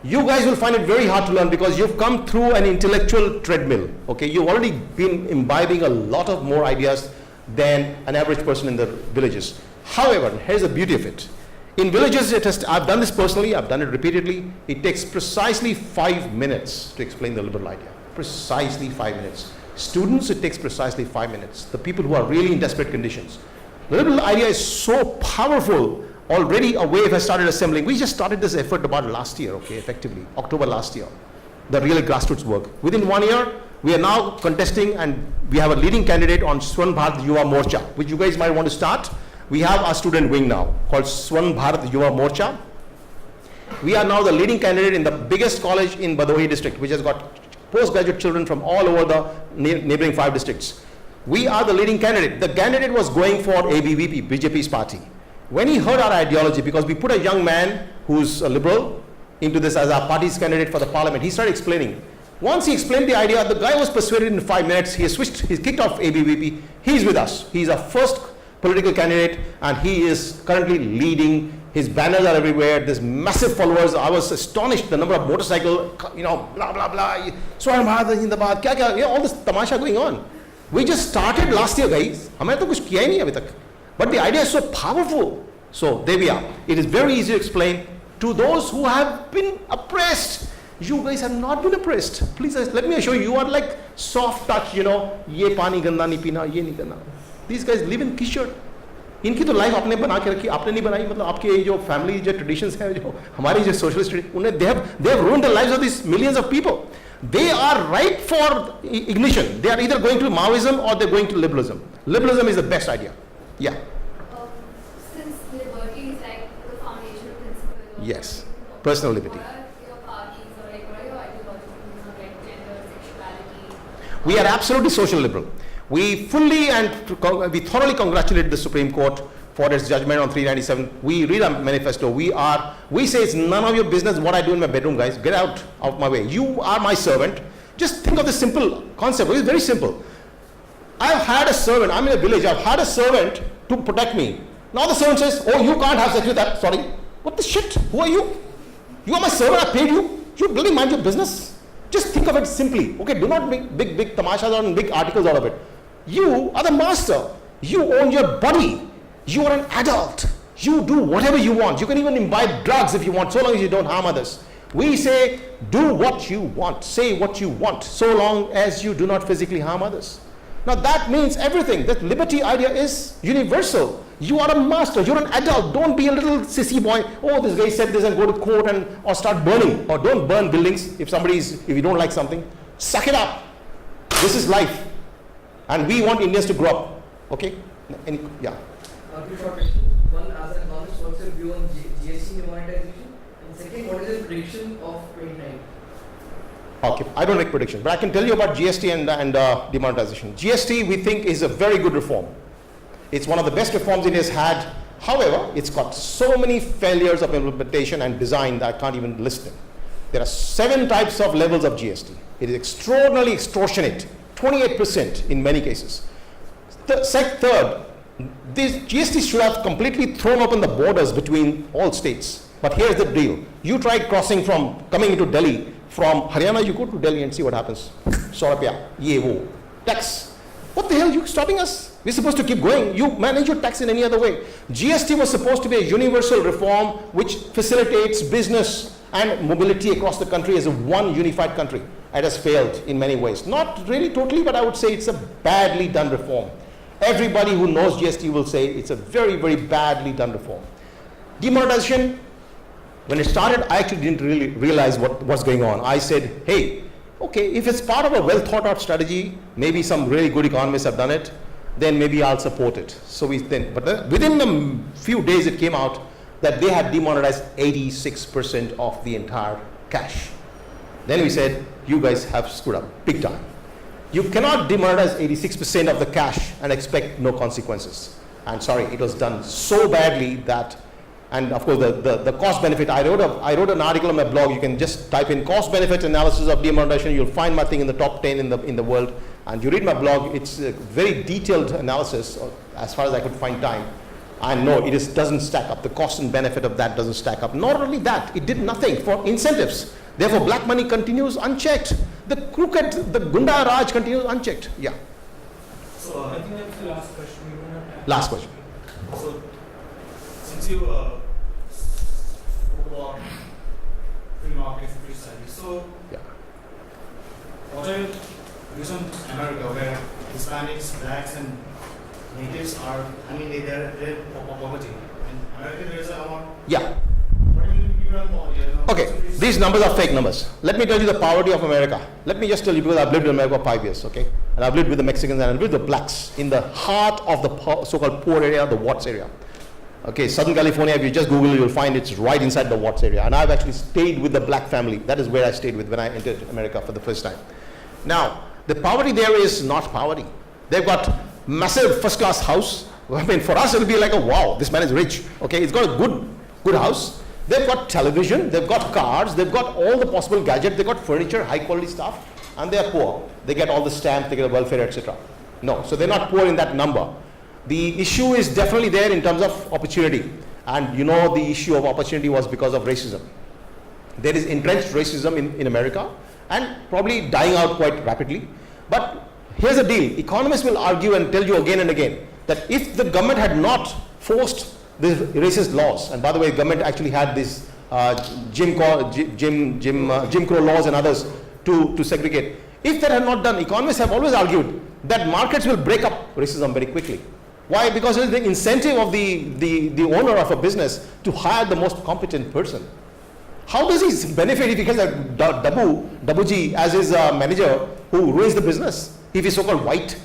You guys will find it very hard to learn because you've come through an intellectual treadmill. Okay, you've already been imbibing a lot of more ideas than an average person in the villages. However, here's the beauty of it. In villages, I've done this personally, I've done it repeatedly. It takes precisely 5 minutes to explain the liberal idea. Precisely 5 minutes. Students, it takes precisely 5 minutes. The people who are really in desperate conditions. The liberal idea is so powerful. Already a wave has started assembling. We just started this effort about last year, okay, effectively, October last year. The real grassroots work. Within 1 year, we are now contesting and we have a leading candidate on Swan Bharat Yuva Morcha, which you guys might want to start. We have our student wing now called Swan Bharat Yuva Morcha. We are now the leading candidate in the biggest college in Bhadohi district, which has got postgraduate children from all over the neighboring 5 districts. We are the leading candidate. The candidate was going for ABVP, BJP's party. When he heard our ideology, because we put a young man who's a liberal into this as our party's candidate for the parliament, he started explaining. Once he explained the idea, the guy was persuaded in 5 minutes. He kicked off ABVP. He's with us. He's our first political candidate, and he is currently leading. His banners are everywhere. There's massive followers. I was astonished the number of motorcycle, blah blah blah. Swan Bharat Zindabad, kya kya, all this tamasha going on. We just started last year, guys. हमने तो कुछ किया ही नहीं अभी तक. But the idea is so powerful. So there we are. It is very easy to explain. to those who have been oppressed. You guys have not been oppressed. Please, let me assure you, you are like soft touch, you know, ye pani ganda nahi pina, ye nahi karna. These guys live in kishore. इनकी तो life आपने बना के रखी, आपने नहीं बनाई. मतलब आपके ये जो फैमिली जो ट्रेडिशंस हैं, जो हमारी जो सोशलिस्ट, उन्हें they have ruined the lives of these millions of people. They are ripe for ignition. They are either going to Maoism or they're going to liberalism. Liberalism is the best idea. Yeah. Since liberty is like the foundational principle of Yes. Personal liberty. What are your parties or like what are your ideological views on like gender, sexuality? We are absolutely social liberal. We fully and we thoroughly congratulate the Supreme Court for its judgment on 397. We read our manifesto. We say it's none of your business what I do in my bedroom, guys. Get out of my way. You are my servant. Just think of the simple concept. It's very simple. I've had a servant. I'm in a village. I've had a servant to protect me. Now the servant says, oh, you can't have sex with that. Sorry. What the shit? Who are you? You are my servant. I paid you. You bloody mind your business. Just think of it simply. Okay, do not make big tamashas and big articles out of it. You are the master. You own your body. You are an adult. You do whatever you want. You can even imbibe drugs if you want, so long as you don't harm others. We say, do what you want. Say what you want, so long as you do not physically harm others. Now that means everything. That liberty idea is universal. You are a master. You're an adult. Don't be a little sissy boy. Oh, this guy said this, and go to court or start burning. Or don't burn buildings if you don't like something. Suck it up. This is life. And we want Indians to grow up. Okay? Yeah. Two short questions. One, as an economist, what's your view on GST demonetization? And second, what is the prediction of 2029? Okay, I don't make predictions, but I can tell you about GST and demonetization. GST, we think, is a very good reform. It's one of the best reforms it has had. However, it's got so many failures of implementation and design that I can't even list them. There are 7 types of levels of GST. It is extraordinarily extortionate, 28% in many cases. Third, this GST should have completely thrown open the borders between all states. But here's the deal. You try coming into Delhi, from Haryana, you go to Delhi and see what happens. 100 rupiya, ye wo, tax. What the hell, you stopping us? We're supposed to keep going. You manage your tax in any other way. GST was supposed to be a universal reform which facilitates business and mobility across the country as a one unified country. It has failed in many ways. Not really totally, but I would say it's a badly done reform. Everybody who knows GST will say it's a very, very badly done reform. Demonetization, when it started, I actually didn't really realize what was going on. I said, hey, okay, if it's part of a well thought out strategy, maybe some really good economists have done it, then maybe I'll support it. So within a few days it came out that they had demonetized 86% of the entire cash. Then we said, you guys have screwed up big time. You cannot demonetize 86% of the cash and expect no consequences. And sorry, it was done so badly that, and of course the cost benefit, I wrote an article on my blog. You can just type in cost benefit analysis of demonetization. You'll find my thing in the top 10 in the world. And you read my blog, it's a very detailed analysis as far as I could find time. And no, it doesn't stack up. The cost and benefit of that doesn't stack up. Not only that, it did nothing for incentives. Therefore, black money continues unchecked. The crooked, the Gunda Raj continues unchecked. Yeah. So I think that's the last question. We don't have time. Last question. So since you spoke about free markets and free studies, so yeah, what are your views on America, where Hispanics, blacks, and natives are? I mean, they're poverty. In America, there's a amount. Yeah. What do you mean people are poor? Okay, these numbers are fake numbers. Let me tell you the poverty of America. Let me just tell you, because I've lived in America for 5 years, okay? And I've lived with the Mexicans and I've lived with the blacks in the heart of the so-called poor area, the Watts area. Okay, Southern California, if you just Google it, you'll find it's right inside the Watts area. And I've actually stayed with the black family. That is where I stayed with when I entered America for the first time. Now, the poverty there is not poverty. They've got massive first-class house. I mean, for us, it'll be like, wow, this man is rich. Okay, he's got a good house. They've got television, they've got cars, they've got all the possible gadgets, they've got furniture, high quality stuff, and they're poor. They get all the stamps, they get the welfare, etc. No, so they're not poor in that number. The issue is definitely there in terms of opportunity. And you know the issue of opportunity was because of racism. There is entrenched racism in America and probably dying out quite rapidly. But here's the deal. Economists will argue and tell you again and again that if the government had not forced these racist laws, and by the way, government actually had this Jim Crow laws and others to segregate. If that had not done, economists have always argued that markets will break up racism very quickly. Why? Because it is the incentive of the owner of a business to hire the most competent person. How does he benefit if he has a Dabuji as his manager who ruins the business, if he's so-called white?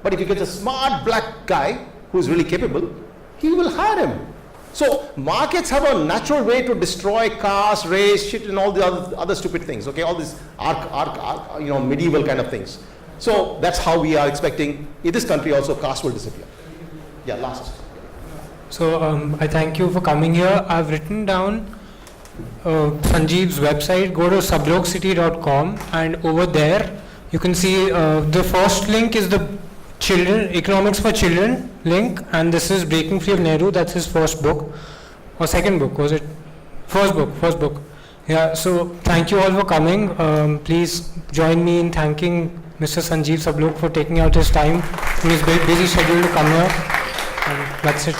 But if he gets a smart black guy who's really capable, he will hire him. So markets have a natural way to destroy caste, race, shit, and all the other stupid things. Okay, all these medieval kind of things. So that's how we are expecting in this country also caste will disappear. Yeah, last. So I thank you for coming here. I've written down Sanjeev's website. Go to sabhlokcity.com, and over there you can see the first link is the Economics for Children link, and this is Breaking Free of Nehru. That's his first book, or second book, was it? First book. Yeah, so thank you all for coming. Please join me in thanking Mr. Sanjeev Sabhlok for taking out his time in his busy schedule to come here. And that's it.